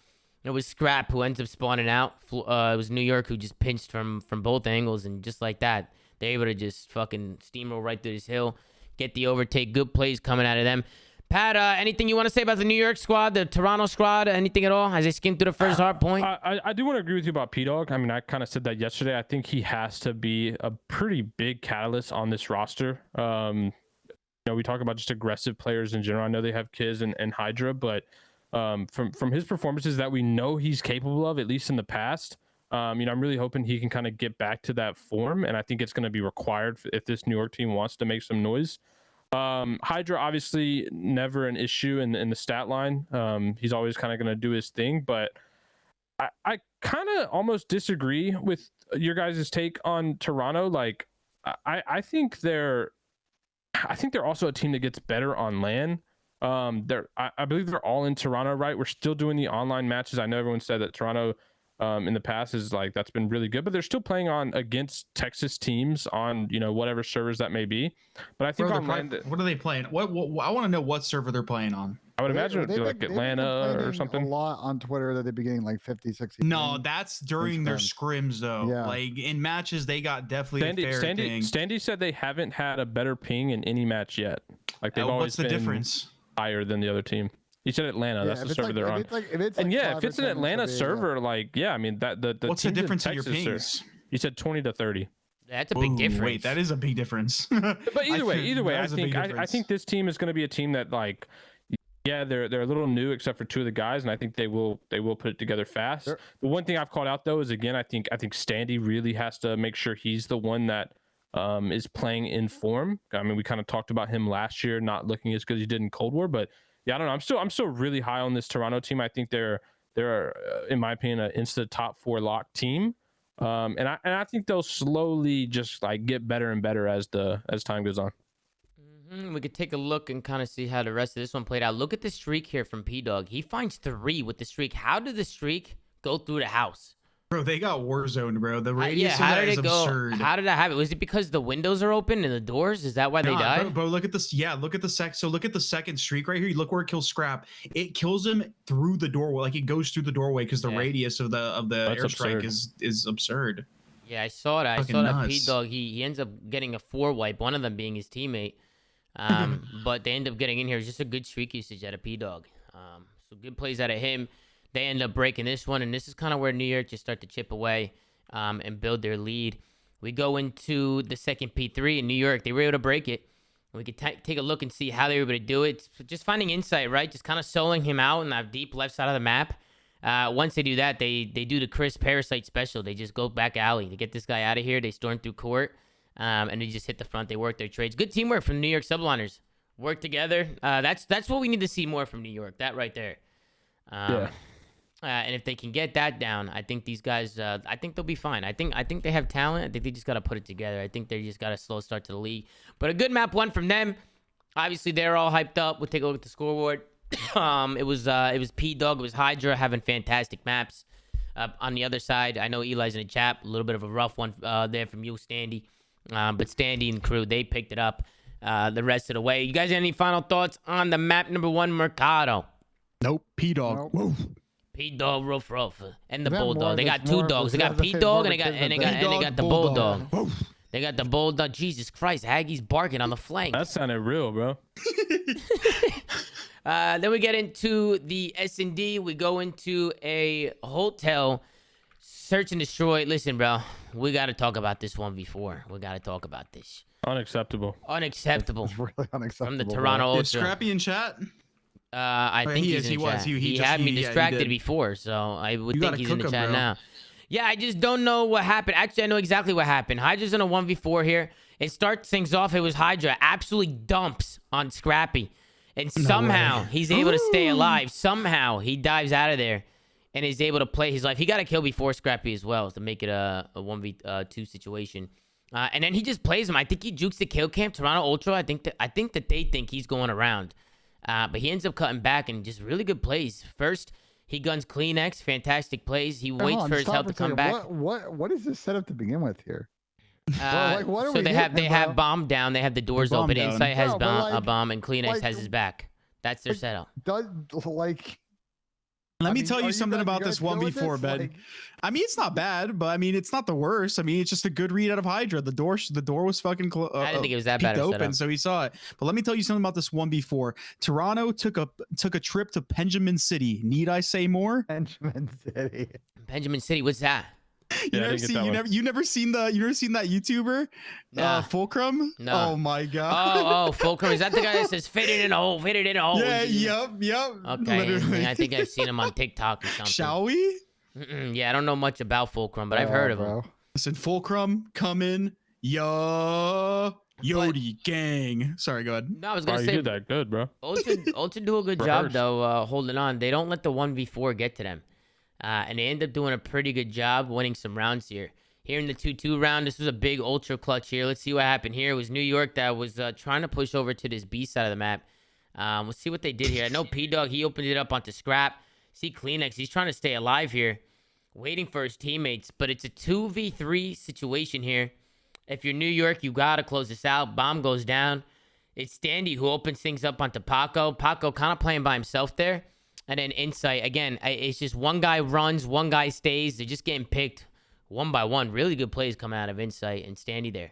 It was Scrap who ends up spawning out. It was New York who just pinched from both angles. And just like that, they're able to just fucking steamroll right through this hill. Get the overtake. Good plays coming out of them. Pat, anything you want to say about the New York squad, the Toronto squad, anything at all as they skim through the first hard point? I do want to agree with you about P-Dog. I mean, I kind of said that yesterday. I think he has to be a pretty big catalyst on this roster. You know, we talk about just aggressive players in general. I know they have Kiz and Hydra, but from his performances that we know he's capable of, at least in the past, you know, I'm really hoping he can kind of get back to that form, and I think it's going to be required if this New York team wants to make some noise. Hydra obviously never an issue in the stat line. He's always kind of going to do his thing, but I kind of almost disagree with your guys' take on Toronto. Like, I think they're also a team that gets better on LAN. I believe they're all in Toronto, right? We're still doing the online matches. I know everyone said that Toronto in the past is like that's been really good, but they're still playing against Texas teams on, you know, whatever servers that may be. But I think what are they playing? What I want to know what server they're playing on. I would imagine it would be like Atlanta or something. A lot on Twitter that they'd be getting like 50, 60. No, that's during their scrims though. Yeah. Like in matches, they got definitely a fair thing. Standy said they haven't had a better ping in any match yet. Like they've always been difference? Higher than the other team. He said Atlanta. That's the server they're on. If it's an Atlanta server, like I mean the what's the difference in your pings? You said 20 to 30. That's a big difference. Wait, that is a big difference. But either way, I think this team is going to be a team that like. Yeah, they're a little new except for 2 of the guys, and I think they will put it together fast. Sure. The one thing I've called out though is again, I think Standy really has to make sure he's the one that is playing in form. I mean, we kind of talked about him last year not looking as good as he did in Cold War, but yeah, I don't know. I'm still really high on this Toronto team. I think they're in my opinion an instant top 4 lock team, and I think they'll slowly just like get better and better as time goes on. We could take a look and kind of see how the rest of this one played out. Look at the streak here from P-Dog. He finds 3 with the streak. How did the streak go through the house? Bro, they got Warzone, bro. The radius of that is absurd. How did that happen? Was it because the windows are open and the doors? Is that why they died? Bro, look at this. Yeah, look at the So look at the second streak right here. You look where it kills Scrap. It kills him through the doorway. Like it goes through the doorway because the radius of the airstrike is absurd. Yeah, I saw that. That P-Dog. He ends up getting a 4 wipe. One of them being his teammate. But they end up getting in here. It's just a good streak usage out of P-Dog. So good plays out of him. They end up breaking this one, and this is kind of where New York just start to chip away and build their lead. We go into the second P3 in New York. They were able to break it. We could take a look and see how they were able to do it. Just finding insight, right? Just kind of soloing him out on that deep left side of the map. Once they do that, they do the Chris Parasite special. They just go back alley to get this guy out of here. They storm through court. and they just hit the front. They work their trades. Good teamwork from the New York subliners. Work together. That's what we need to see more from New York. That right there. Yeah. And if they can get that down, I think these guys, I think they'll be fine. I think they have talent. I think they just got to put it together. I think they just got a slow start to the league. But a good map one from them. Obviously, they're all hyped up. We'll take a look at the scoreboard. It was P-Dog. It was Hydra having fantastic maps. On the other side, I know Eli's in the chat. A little bit of a rough one there from you, Standy. But Standy and crew, they picked it up the rest of the way. You guys have any final thoughts on the map number 1, Mercado? Nope. P-Dog. Nope. P-Dog, rough, and the Is that Bulldog. more- They got that's two more- dogs. They that's got the same P-Dog more and they got P-Dog, the Bulldog. Bulldog. They got the Bulldog. Jesus Christ, Haggie's barking on the flank. That sounded real, bro. Then we get into the S&D. We go into a hotel. Search and destroy. Listen, bro, we got to talk about this 1v4. We got to talk about this. Unacceptable. Unacceptable. It's really unacceptable. From the bro. Toronto Is Ultra. Scrappy in chat? I think he's in he the was. chat. He He just- had me he- yeah, he distracted did. before, so I would You think gotta he's in the cook him, chat bro. now. Yeah, I just don't know what happened. Actually, I know exactly what happened. Hydra's in a 1v4 here. It starts things off. It was Hydra. Absolutely dumps on Scrappy. And somehow he's able to stay alive. Somehow he dives out of there and is able to play his life. He got a kill before Scrappy as well to make it a 1v2 situation. And then he just plays him. I think he jukes the kill camp. Toronto Ultra, I think that they think he's going around. But he ends up cutting back and just really good plays. First, he guns Kleenex. Fantastic plays. He waits Hold for on, his stop health for to a come second. back. What is this setup to begin with here? Like, what are So we they have hitting, bro? bomb down. They have the doors bomb open. down. Insight has Bro, but a like- bomb, and Kleenex like- has his back. That's their setup. Does like? Let I me mean, tell are you something guys about gonna this go with 1v4, this? Ben. Like, I mean, it's not bad, but I mean, it's not the worst. I mean, it's just a good read out of Hydra. The door was fucking close. I didn't think it was that bad peeked of a open, setup. so he saw it. But let me tell you something about this 1v4. Toronto took a trip to Benjamin City. Need I say more? Benjamin City. Benjamin City, what's that? Yeah, I didn't get that one. You never seen that YouTuber? Nah. Fulcrum? No. Oh my god. Oh, Fulcrum. Is that the guy that says fit it in a hole, fit it in a hole? Yeah, yep. Okay, Literally. I think I've seen him on TikTok or something. Shall we? Yeah, I don't know much about Fulcrum, but I've heard of him. Bro. Listen, Fulcrum, come in. Yodi gang. Sorry, go ahead. No, I was Oh, gonna you say did that good, bro. Ultra do a good job Rehearsed. though, holding on. They don't let the 1v4 get to them, and they end up doing a pretty good job winning some rounds here. Here in the 2-2 round, this was a big Ultra clutch here. Let's see what happened here. It was New York that was trying to push over to this B side of the map. Let's see what they did here. I know P-Dog, he opened it up onto Scrap. See Kleenex, he's trying to stay alive here, waiting for his teammates, but it's a 2v3 situation here. If you're New York, you gotta close this out. Bomb goes down. It's Standy who opens things up onto Paco. Paco kind of playing by himself there. And then Insight, again, it's just one guy runs, one guy stays. They're just getting picked one by one. Really good plays coming out of Insight and Standy there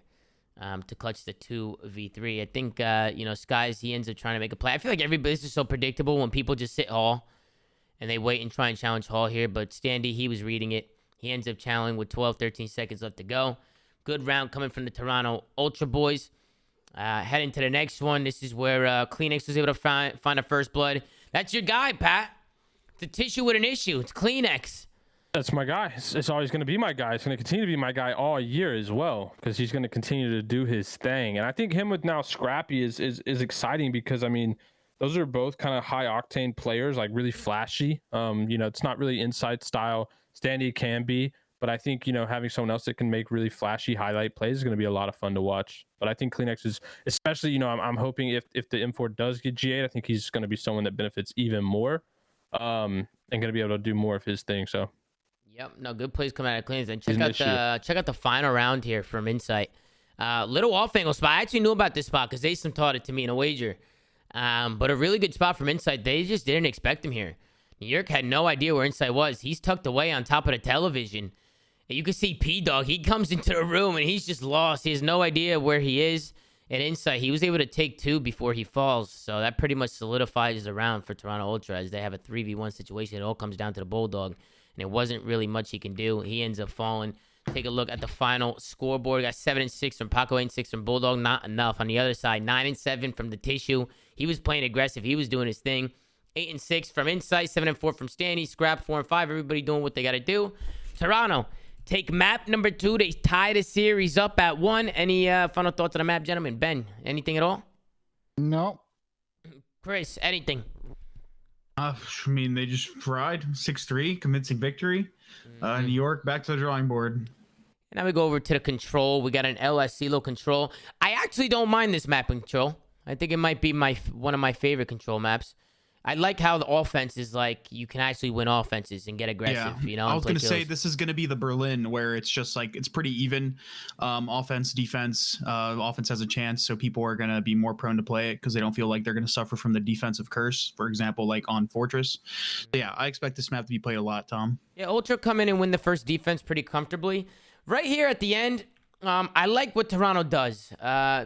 to clutch the 2v3. I think, Skies, he ends up trying to make a play. I feel like this is so predictable when people just sit Hall and they wait and try and challenge Hall here. But Standy, he was reading it. He ends up challenging with 12, 13 seconds left to go. Good round coming from the Toronto Ultra boys. Heading to the next one. This is where Kleenex was able to find a first blood. That's your guy, Pat. It's a tissue with an issue. It's Kleenex. That's my guy. It's always going to be my guy. It's going to continue to be my guy all year as well because he's going to continue to do his thing. And I think him with now Scrappy is exciting because, I mean, those are both kind of high octane players, like really flashy. It's not really inside style. Standy can be, but I think, having someone else that can make really flashy highlight plays is going to be a lot of fun to watch. But I think Kleenex is, especially, I'm hoping if the M4 does get G8, I think he's going to be someone that benefits even more and going to be able to do more of his thing. So. Yep, no, good plays coming out of Kleenex. And check out the final round here from Insight. Little off angle spot. I actually knew about this spot because Asim taught it to me in a wager. But a really good spot from Insight. They just didn't expect him here. New York had no idea where Insight was. He's tucked away on top of the television. And you can see P-Dog. He comes into the room and he's just lost. He has no idea where he is. And Insight, he was able to take 2 before he falls. So that pretty much solidifies the round for Toronto Ultra as they have a 3v1 situation. It all comes down to the Bulldog. And it wasn't really much he can do. He ends up falling. Take a look at the final scoreboard. We got 7-6 from Paco, 8-6 from Bulldog. Not enough. On the other side, 9-7 from the Tissue. He was playing aggressive. He was doing his thing. 8-6 from Insight. 7-4 from Standy. Scrap 4-5. Everybody doing what they got to do. Toronto, take map number 2. They tie the series up at 1. Any final thoughts on the map, gentlemen? Ben, anything at all? No. Chris, anything? I mean, they just tried 6-3, convincing victory. New York back to the drawing board. Now we go over to the control. We got an LSCLO control. I actually don't mind this map control. I think it might be one of my favorite control maps. I like how the offense is like you can actually win offenses and get aggressive. You know, I was gonna say this is gonna be the Berlin where it's just like it's pretty even, offense, defense. Offense has a chance, so people are gonna be more prone to play it because they don't feel like they're gonna suffer from the defensive curse. For example, like on Fortress. But yeah, I expect this map to be played a lot, Tom. Yeah, Ultra come in and win the first defense pretty comfortably. Right here at the end, I like what Toronto does.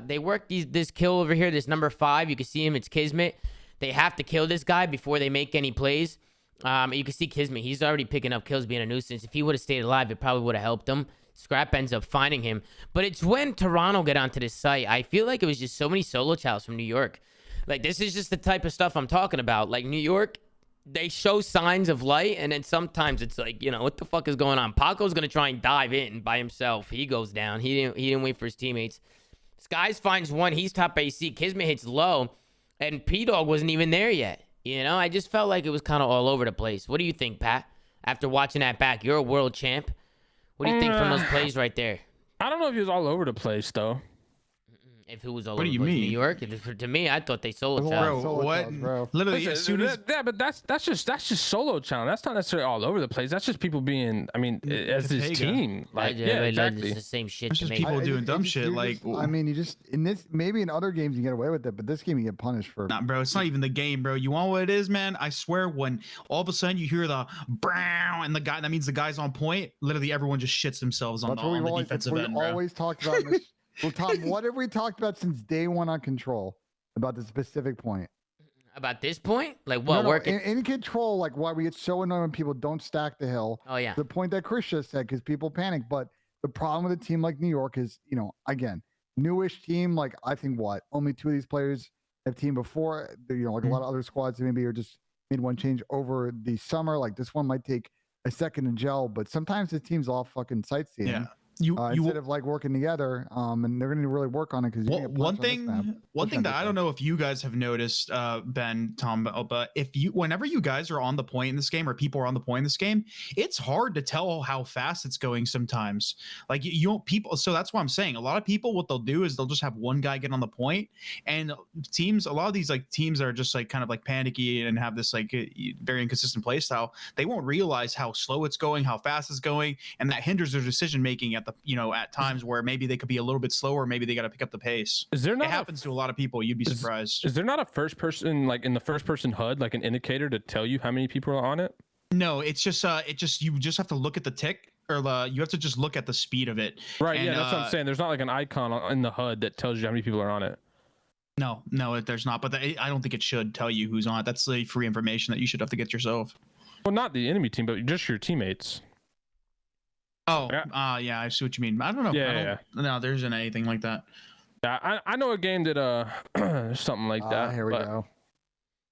They work this kill over here, this number 5. You can see him. It's Kismet. They have to kill this guy before they make any plays. You can see Kismet. He's already picking up kills, being a nuisance. If he would have stayed alive, it probably would have helped him. Scrap ends up finding him. But it's when Toronto get onto this site. I feel like it was just so many solo chows from New York. Like, this is just the type of stuff I'm talking about. Like, New York, they show signs of light, and then sometimes it's like, you know, what the fuck is going on? Paco's going to try and dive in by himself. He goes down. He didn't wait for his teammates. Skies finds one. He's top AC. Kismet hits low. And P-Dog wasn't even there yet. You know, I just felt like it was kind of all over the place. What do you think, Pat? After watching that back, you're a world champ. What do you think from those plays right there? I don't know if he was all over the place, though. If it was all over the place, New York, to me, I thought they solo Bro, chow. what? Bro. Literally, as soon as yeah, but that's just solo challenge. That's not necessarily all over the place. That's just people being, I mean, as this team, like, yeah, exactly. It's the same shit it's to just me. people doing dumb shit. Like, I mean, you just in this, maybe in other games you get away with it, but this game you get punished for. nah, bro, it's not even the game, bro. You want what it is, man? I swear, when all of a sudden you hear the brown and the guy, that means the guy's on point. Literally, everyone just shits themselves on the defensive end, bro. Always talked about. Well, Tom, what have we talked about since day one on control about the specific point? About this point? Like what? No, Working in control, like why we get so annoyed when people don't stack the hill. Oh yeah. The point that Chris just said, because people panic. But the problem with a team like New York is, you know, again, newish team. Like I think only 2 of these players have teamed before. You know, like a lot of other squads maybe are just made one change over the summer. Like this one might take a second to gel, but sometimes the team's all fucking sightseeing. Yeah. Instead of like working together, and they're going to really work on it because one thing that I don't know if you guys have noticed, Ben, Tom, but whenever you guys are on the point in this game or people are on the point in this game, it's hard to tell how fast it's going sometimes. Like you don't people, so that's what I'm saying. A lot of people, what they'll do is they'll just have one guy get on the point, and teams, a lot of these like teams are just like kind of like panicky and have this like very inconsistent play style. They won't realize how slow it's going, how fast it's going, and that hinders their decision making at times where maybe they could be a little bit slower, maybe they got to pick up the pace. Is there not it happens to a lot of people. You'd be surprised. Is there not a first person, like in the first person HUD, like an indicator to tell you how many people are on it? No, it's just you just have to look at the tick, or you have to just look at the speed of it. Right. And, yeah, that's what I'm saying. There's not like an icon in the HUD that tells you how many people are on it. No, there's not. But I don't think it should tell you who's on it. That's the free information that you should have to get yourself. Well, not the enemy team, but just your teammates. Oh, yeah, I see what you mean. I don't know. Yeah. No, there isn't anything like that. Yeah, I know a game that something like that. Here we go.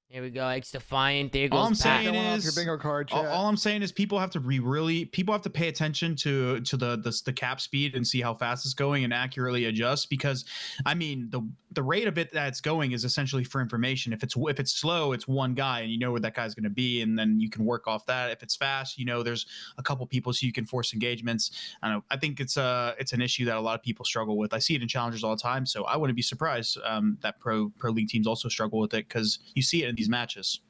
Here we go. X Defiant. There goes All I'm Pat. saying is, your bingo card, all I'm saying is people have to pay attention to the cap speed and see how fast it's going and accurately adjust, because I mean the rate of it that it's going is essentially for information. If it's slow, it's one guy and you know where that guy's going to be, and then you can work off that. If it's fast, you know there's a couple people so you can force engagements. I don't know. I think it's an issue that a lot of people struggle with. I see it in challengers all the time, so I wouldn't be surprised that pro league teams also struggle with it, because you see it in these matches.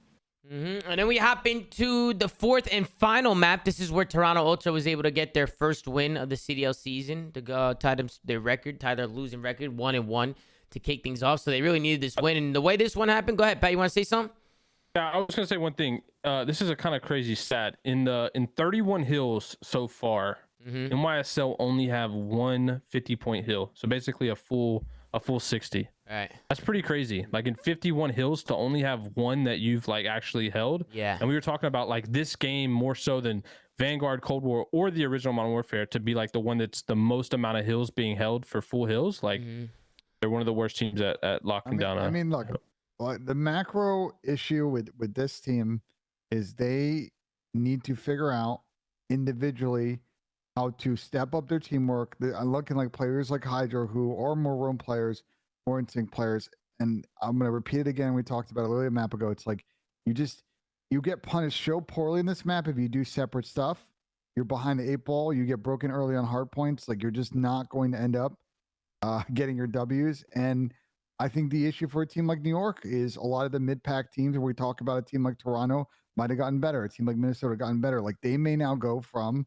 And then we hop into the 4th and final map. This is where Toronto Ultra was able to get their first win of the CDL season to go tie their losing record 1-1 to kick things off. So they really needed this win. And the way this one happened, go ahead, Pat. You want to say something? Yeah, I was gonna say one thing. This is a kind of crazy stat. In 31 hills so far, NYSL only have one 50-point hill. So basically a full 60. Right. That's pretty crazy. Like in 51 hills to only have one that you've like actually held. Yeah. And we were talking about like this game more so than Vanguard, Cold War, or the original Modern Warfare to be like the one that's the most amount of hills being held for full hills. Like they're one of the worst teams at locking down. I mean, look, the macro issue with this team is they need to figure out individually how to step up their teamwork. I'm looking like players like Hydro who are more roam players, more instinct players. And I'm going to repeat it again. We talked about it a little map ago. It's like you get punished so poorly in this map if you do separate stuff. You're behind the 8 ball. You get broken early on hard points. Like you're just not going to end up getting your W's. And I think the issue for a team like New York is a lot of the mid-pack teams where we talk about a team like Toronto might have gotten better. A team like Minnesota gotten better. Like they may now go from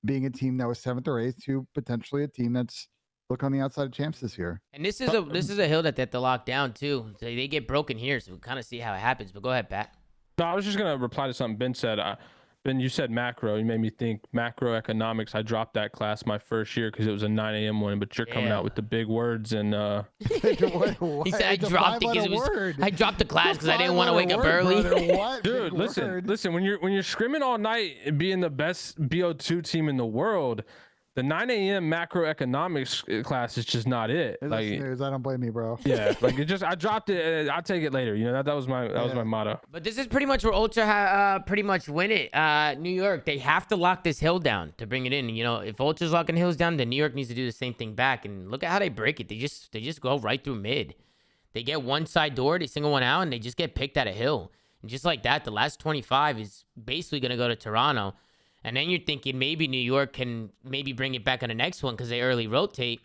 being a team that was 7th or 8th to potentially a team that's look on the outside of champs this year. And this is a hill that they have to lock down too. So they get broken here, so we kind of see how it happens. But go ahead, Pat. No, I was just gonna reply to something Ben said. Ben, you said macro. You made me think macroeconomics. I dropped that class my first year because it was a 9 a.m. one, but you're coming out with the big words and he said I dropped it because I dropped the class because I didn't want to wake up early. Dude, listen. When you're scrimming all night and being the best BO2 team in the world, the 9 a.m. macroeconomics class is just not it. Like, I don't blame you, bro. Yeah, like I dropped it. I'll take it later. You know that was my motto. But this is pretty much where Ultra pretty much win it. New York, they have to lock this hill down to bring it in. You know, if Ultra's locking hills down, then New York needs to do the same thing back. And look at how they break it. They just go right through mid. They get one side door, they single one out, and they just get picked at a hill. And just like that, the last 25 is basically gonna go to Toronto. And then you're thinking maybe New York can maybe bring it back on the next one because they early rotate,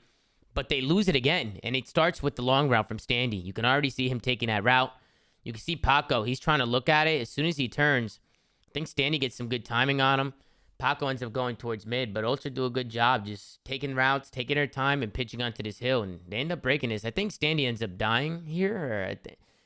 but they lose it again. And it starts with the long route from Standy. You can already see him taking that route. You can see Paco. He's trying to look at it. As soon as he turns, I think Standy gets some good timing on him. Paco ends up going towards mid, but Ultra do a good job just taking routes, taking their time, and pitching onto this hill. And they end up breaking this. I think Standy ends up dying here. Or I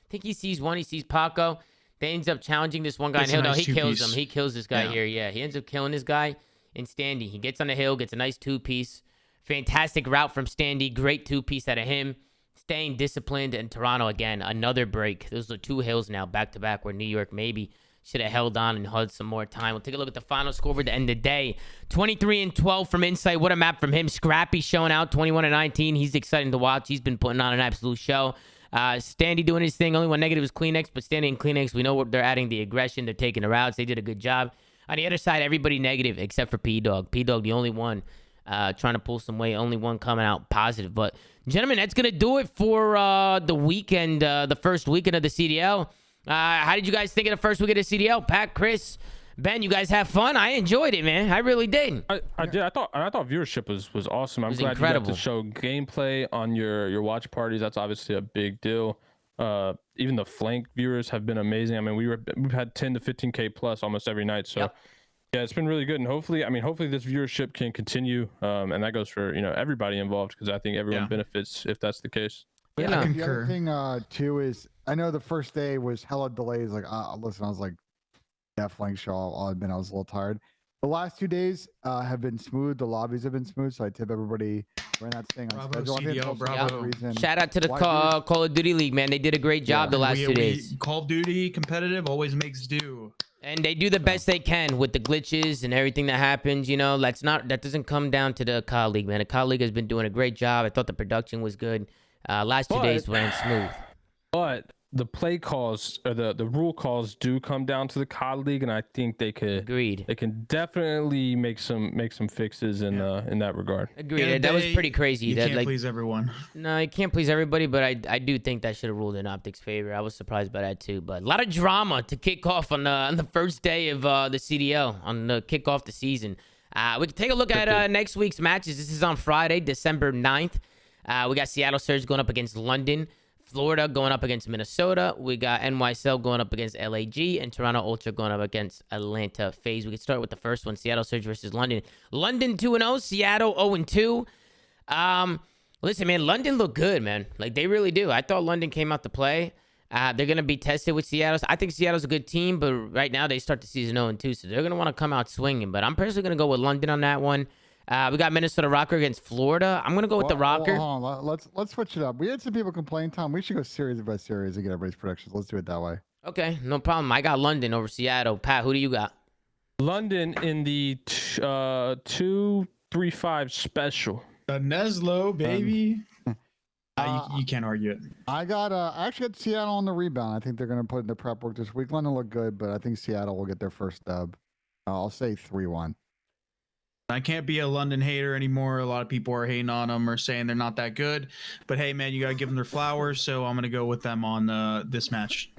think he sees one. He sees Paco. They ends up challenging this one guy in hill. No, he kills him. He kills this guy here. Yeah, he ends up killing this guy in Standy. He gets on the hill, gets a nice 2-piece. Fantastic route from Standy. Great 2-piece out of him. Staying disciplined. And Toronto, again, another break. Those are 2 hills now back-to-back where New York maybe should have held on and had some more time. We'll take a look at the final score at the end of the day. 23-12 from Insight. What a map from him. Scrappy showing out 21-19. He's exciting to watch. He's been putting on an absolute show. Standy doing his thing. Only one negative is Kleenex, but Standy and Kleenex, we know what they're adding the aggression. They're taking the routes. They did a good job. On the other side, everybody negative except for P-Dog. P-Dog, the only one trying to pull some weight. Only one coming out positive. But, gentlemen, that's going to do it for the weekend, the first weekend of the CDL. How did you guys think of the first weekend of the CDL? Pat, Chris, Ben, you guys have fun? I enjoyed it, man. I really did. I did. I thought viewership was awesome. I'm glad incredible. You got to show gameplay on your watch parties. That's obviously a big deal. Even the flank viewers have been amazing. I mean, we've had 10 to 15K plus almost every night. So yeah, it's been really good. And hopefully this viewership can continue. And that goes for everybody involved because I think everyone benefits if that's the case. Yeah, the other thing too is I know the first day was hella delays. Like, listen, I was like. That flank show, I'll admit I was a little tired. The last 2 days have been smooth. The lobbies have been smooth, so I tip everybody we're not staying on schedule. CDL, bravo. Shout out to the Call of Duty League, man. They did a great job the last 2 days. Call of Duty competitive always makes do. And they do the best they can with the glitches and everything that happens. You know, that doesn't come down to the COD League, man. The COD League has been doing a great job. I thought the production was good. Last 2 days ran smooth. But the play calls or the rule calls do come down to the COD League, and I think they could. Agreed. They can definitely make some fixes in that regard. Agreed. That was pretty crazy. You can't please everyone. No, you can't please everybody, but I do think that should have ruled in Optic's favor. I was surprised by that too. But a lot of drama to kick off on the first day of the CDL on the kick off the season. We can take a look at next week's matches. This is on Friday, December 9th. We got Seattle Surge going up against London. Florida going up against Minnesota. We got NYSL going up against LAG, and Toronto Ultra going up against Atlanta FaZe. We can start with the first one, Seattle Surge versus London. London 2-0, Seattle 0-2. Listen, man, London look good, man. Like, they really do. I thought London came out to play. They're going to be tested with Seattle. I think Seattle's a good team, but right now they start the season 0-2, so they're going to want to come out swinging. But I'm personally going to go with London on that one. We got Minnesota Rocker against Florida. I'm gonna go with the Rocker. Hold on. Let's switch it up. We had some people complain, Tom. We should go series by series and get everybody's predictions. Let's do it that way. Okay, no problem. I got London over Seattle. Pat, who do you got? London in the 2-3-5 special. The Neslo, baby. You can't argue it. I actually got Seattle on the rebound. I think they're gonna put in the prep work this week. London look good, but I think Seattle will get their first dub. I'll say 3-1. I can't be a London hater anymore. A lot of people are hating on them or saying they're not that good. But hey, man, you got to give them their flowers. So I'm going to go with them on this match.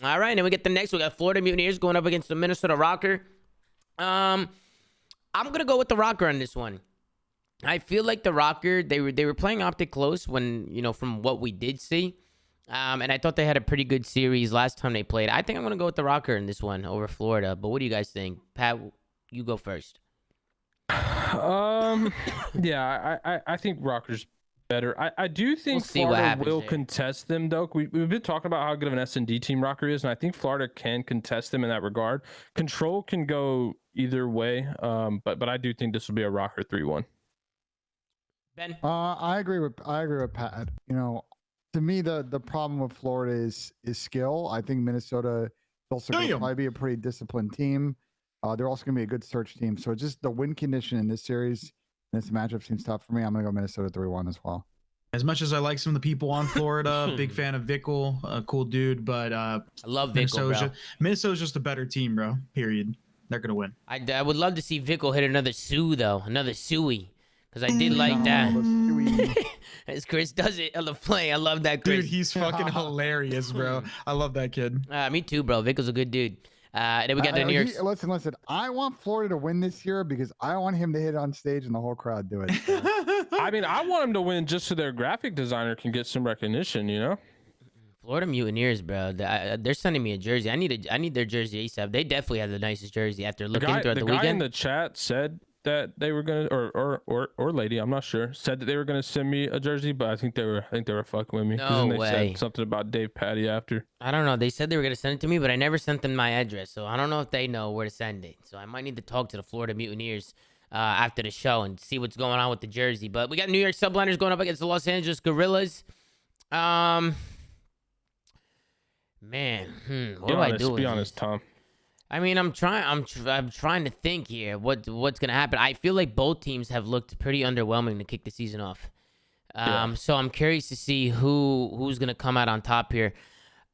All right, and we get the next. We got Florida Mutineers going up against the Minnesota Rocker. I'm going to go with the Rocker on this one. I feel like the Rocker, they were playing Optic close when, from what we did see. And I thought they had a pretty good series last time they played. I think I'm going to go with the Rocker in this one over Florida. But what do you guys think? Pat, you go first. Yeah, I think Rocker's better. I do think Florida will contest them, though. We've been talking about how good of an S&D team Rocker is, and I think Florida can contest them in that regard. Control can go either way, but I do think this will be a Rocker 3-1. Ben? I agree with Pat. To me, the problem with Florida is skill. I think Minnesota is also going to probably be a pretty disciplined team. They're also going to be a good search team. So just the win condition in this series, this matchup seems tough for me. I'm going to go Minnesota 3-1 as well. As much as I like some of the people on Florida, big fan of Vickle, a cool dude, but I love Vickle, bro. Minnesota's just a better team, bro. Period. They're going to win. I would love to see Vickle hit another Sue, though. Another Suey. Because I did like that. As Chris does it on the play. I love that, Chris. Dude, he's fucking hilarious, bro. I love that kid. Me too, bro. Vickle's a good dude. Then we got the New York. Listen. I want Florida to win this year because I want him to hit on stage and the whole crowd do it. So. I mean, I want him to win just so their graphic designer can get some recognition, Florida Mutineers, bro. They're sending me a jersey. I need their jersey ASAP. They definitely have the nicest jersey after looking throughout the weekend. The guy in the chat said that they were gonna, or lady, I'm not sure, said that they were gonna send me a jersey, but I think they were fucking with me. No they way. Said something about Dave Patty after. I don't know. They said they were gonna send it to me, but I never sent them my address, so I don't know if they know where to send it. So I might need to talk to the Florida Mutineers after the show and see what's going on with the jersey. But we got New York Subliners going up against the Los Angeles Gorillas. Man, what do I do? Be honest, Tom. I mean, I'm trying to think here what's gonna happen. I feel like both teams have looked pretty underwhelming to kick the season off. So I'm curious to see who's gonna come out on top here.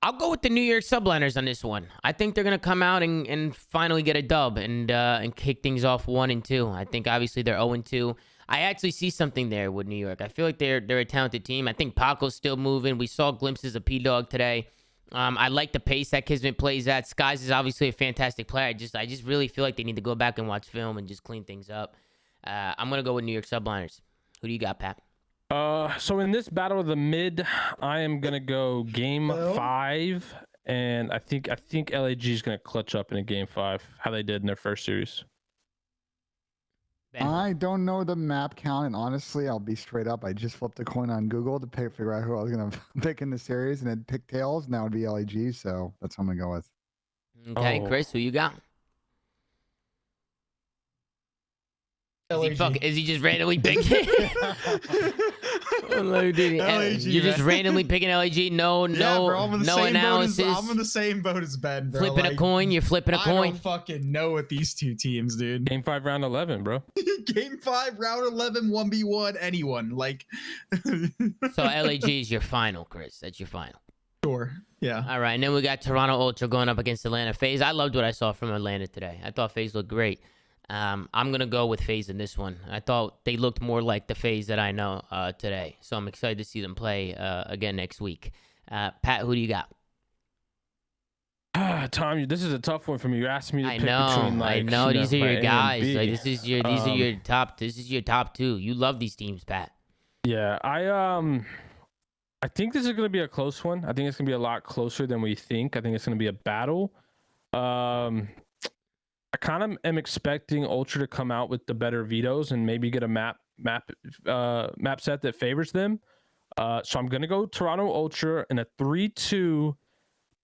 I'll go with the New York Subliners on this one. I think they're gonna come out and finally get a dub and kick things off 1-2. I think obviously they're 0-2. I actually see something there with New York. I feel like they're a talented team. I think Paco's still moving. We saw glimpses of P-Dog today. I like the pace that Kismet plays at. Skies is obviously a fantastic player. I just really feel like they need to go back and watch film and just clean things up. I'm going to go with New York Subliners. Who do you got, Pat? So in this battle of the mid, I am going to go game 5. And I think LAG is going to clutch up in a game 5, how they did in their first series. Ben. I don't know the map count, and honestly, I'll be straight up. I just flipped a coin on Google to figure out who I was going to pick in the series, and it picked Tails, and that would be LAG, so that's what I'm going to go with. Okay, Chris, who you got? Is he just randomly picking? You're just randomly picking LAG? No analysis. I'm in the same boat as Ben, bro. Flipping a coin? You're flipping a coin? I don't fucking know with these two teams, dude. Game 5, round 11, bro. Game 5, round 11, 1v1, anyone. Like. So LAG is your final, Chris. That's your final. Sure. Yeah. All right, and then we got Toronto Ultra going up against Atlanta FaZe. I loved what I saw from Atlanta today. I thought FaZe looked great. I'm going to go with FaZe in this one. I thought they looked more like the FaZe that I know today. So I'm excited to see them play again next week. Pat, who do you got? Tom, this is a tough one for me. You're asking me to pick between I know. These are your guys. Like, these are your top. This is your top 2. You love these teams, Pat. Yeah, I think this is going to be a close one. I think it's going to be a lot closer than we think. I think it's going to be a battle. I kind of am expecting Ultra to come out with the better vetoes and maybe get a map set that favors them. So I'm gonna go Toronto Ultra in a 3-2,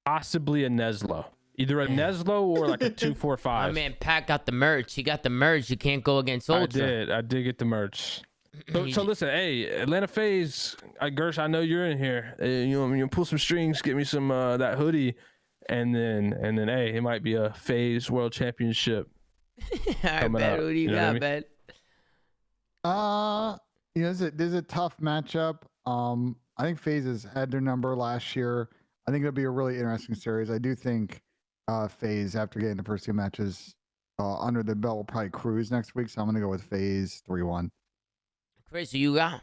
possibly a Neslo. Either a Neslo or like a 2-4-5. My man Pat got the merch. He got the merch. You can't go against Ultra. I did get the merch. So listen, hey, Atlanta FaZe, Gersh, I know you're in here. You pull some strings, get me some that hoodie. And then, hey, it might be a FaZe World Championship. All right, Ben, who do you got, Ben? There's a tough matchup. I think FaZe has had their number last year. I think it'll be a really interesting series. I do think FaZe, after getting the first 2 matches, under the belt will probably cruise next week. So I'm gonna go with Faze 3-1. Chris, who you got?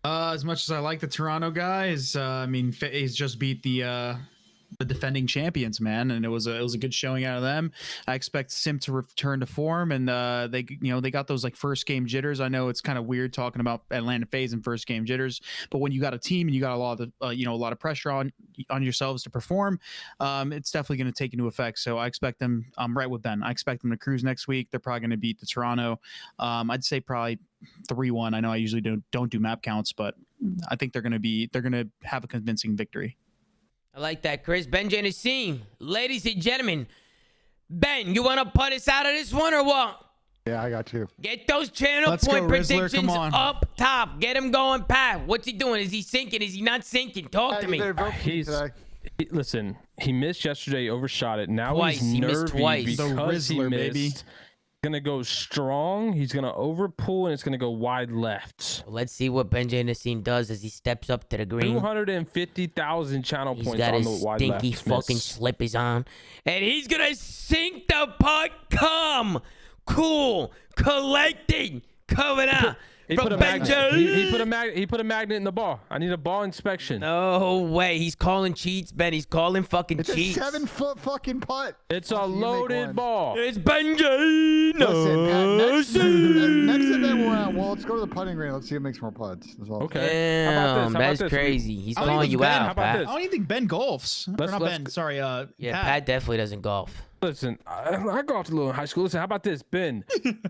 As much as I like the Toronto guys, I mean, Faze just beat the defending champions, man, and it was a good showing out of them. I expect Sim to return to form, and they got those like first game jitters. I know it's kind of weird talking about Atlanta Faze and first game jitters, but when you got a team and you got a lot of a lot of pressure on yourselves to perform, it's definitely going to take into effect. So I expect them. I'm right with Ben. I expect them to cruise next week. They're probably going to beat the Toronto. I'd say probably 3-1. I know I usually don't do map counts, but I think they're going to have a convincing victory. I like that, Chris. Ben J. Nassim. Ladies and gentlemen, Ben, you want to put us out of this one or what? Yeah, I got you. Get those channel Let's point go, Rizzler. predictions Come on. up top. Get him going, Pat. What's he doing? Is he sinking? Is he not sinking? Talk to me. Listen, he missed yesterday, overshot it. Now Twice. he's He missed nervy twice. because The Rizzler, he baby. missed. Gonna go strong. He's gonna overpull, and it's gonna go wide left. Well, let's see what Ben J. Nassim does as he steps up to the green. 250,000 channel He's points got on his the wide stinky left. fucking Miss. slippers on. And he's going to sink the putt. Come. Cool. Collecting. Coming out. He from put a Ben magnet. J. He put a magnet in the ball. I need a ball inspection. No way. He's calling cheats, Ben. He's calling fucking It's cheats. a 7-foot fucking putt. It's a You make loaded one. ball. It's Ben J. Listen, Pat, next Nassim. event we're at, well, let's go to the putting green. Let's see who makes more putts. That's all. Okay. How about Damn, this? How about that's this? crazy. He's I don't calling even you think Ben- out, how about Pat. I don't even think Ben golfs. Let's- Or not let's Ben. Sorry, Yeah, Pat definitely doesn't golf. Listen, I golfed a little in high school. Listen, how about this, Ben?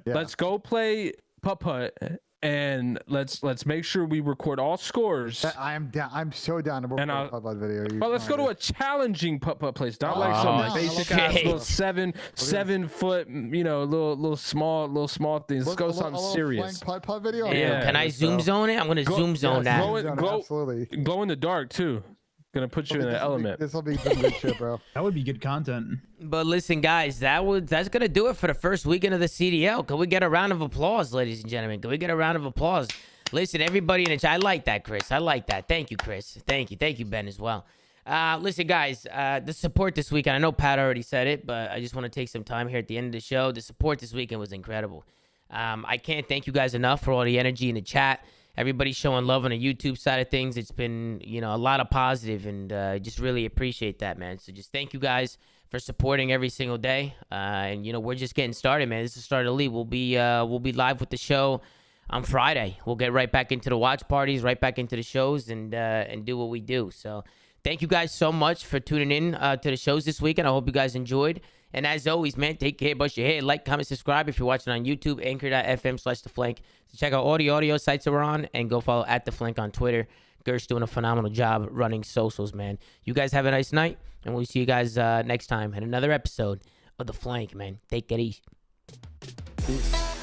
Let's go play putt-putt, and let's make sure we record all scores. I'm down. I'm so down to work And on I'll- a putt-putt video. But let's go to a challenging putt-putt place, not like Oh, some basic ass shit. little seven foot, little small things. Let's go something serious. Putt-putt video. Yeah. Can I zoom zone it? I'm going to zoom zone that. Absolutely. Glow in the dark too. Gonna put you in the element. This will be some good shit, bro. That would be good content. But listen, guys, that's gonna do it for the first weekend of the CDL. Can we get a round of applause, ladies and gentlemen? Can we get a round of applause? Listen, everybody in the chat, I like that, Chris. I like that. Thank you, Chris. Thank you, Ben, as well. Listen, guys, the support this weekend. I know Pat already said it, but I just want to take some time here at the end of the show. The support this weekend was incredible. I can't thank you guys enough for all the energy in the chat. Everybody's showing love on the YouTube side of things. It's been, a lot of positive, and just really appreciate that, man. So just thank you guys for supporting every single day. And we're just getting started, man. This is the start of the league. We'll be live with the show on Friday. We'll get right back into the watch parties, right back into the shows, and do what we do. So thank you guys so much for tuning in to the shows this weekend. I hope you guys enjoyed. And as always, man, take care, brush your hair, like, comment, subscribe if you're watching on YouTube, anchor.fm/theflank. So check out all the audio sites that we're on, and go follow @theflank on Twitter. Gert's doing a phenomenal job running socials, man. You guys have a nice night, and we'll see you guys next time in another episode of The Flank, man. Take it easy. Peace.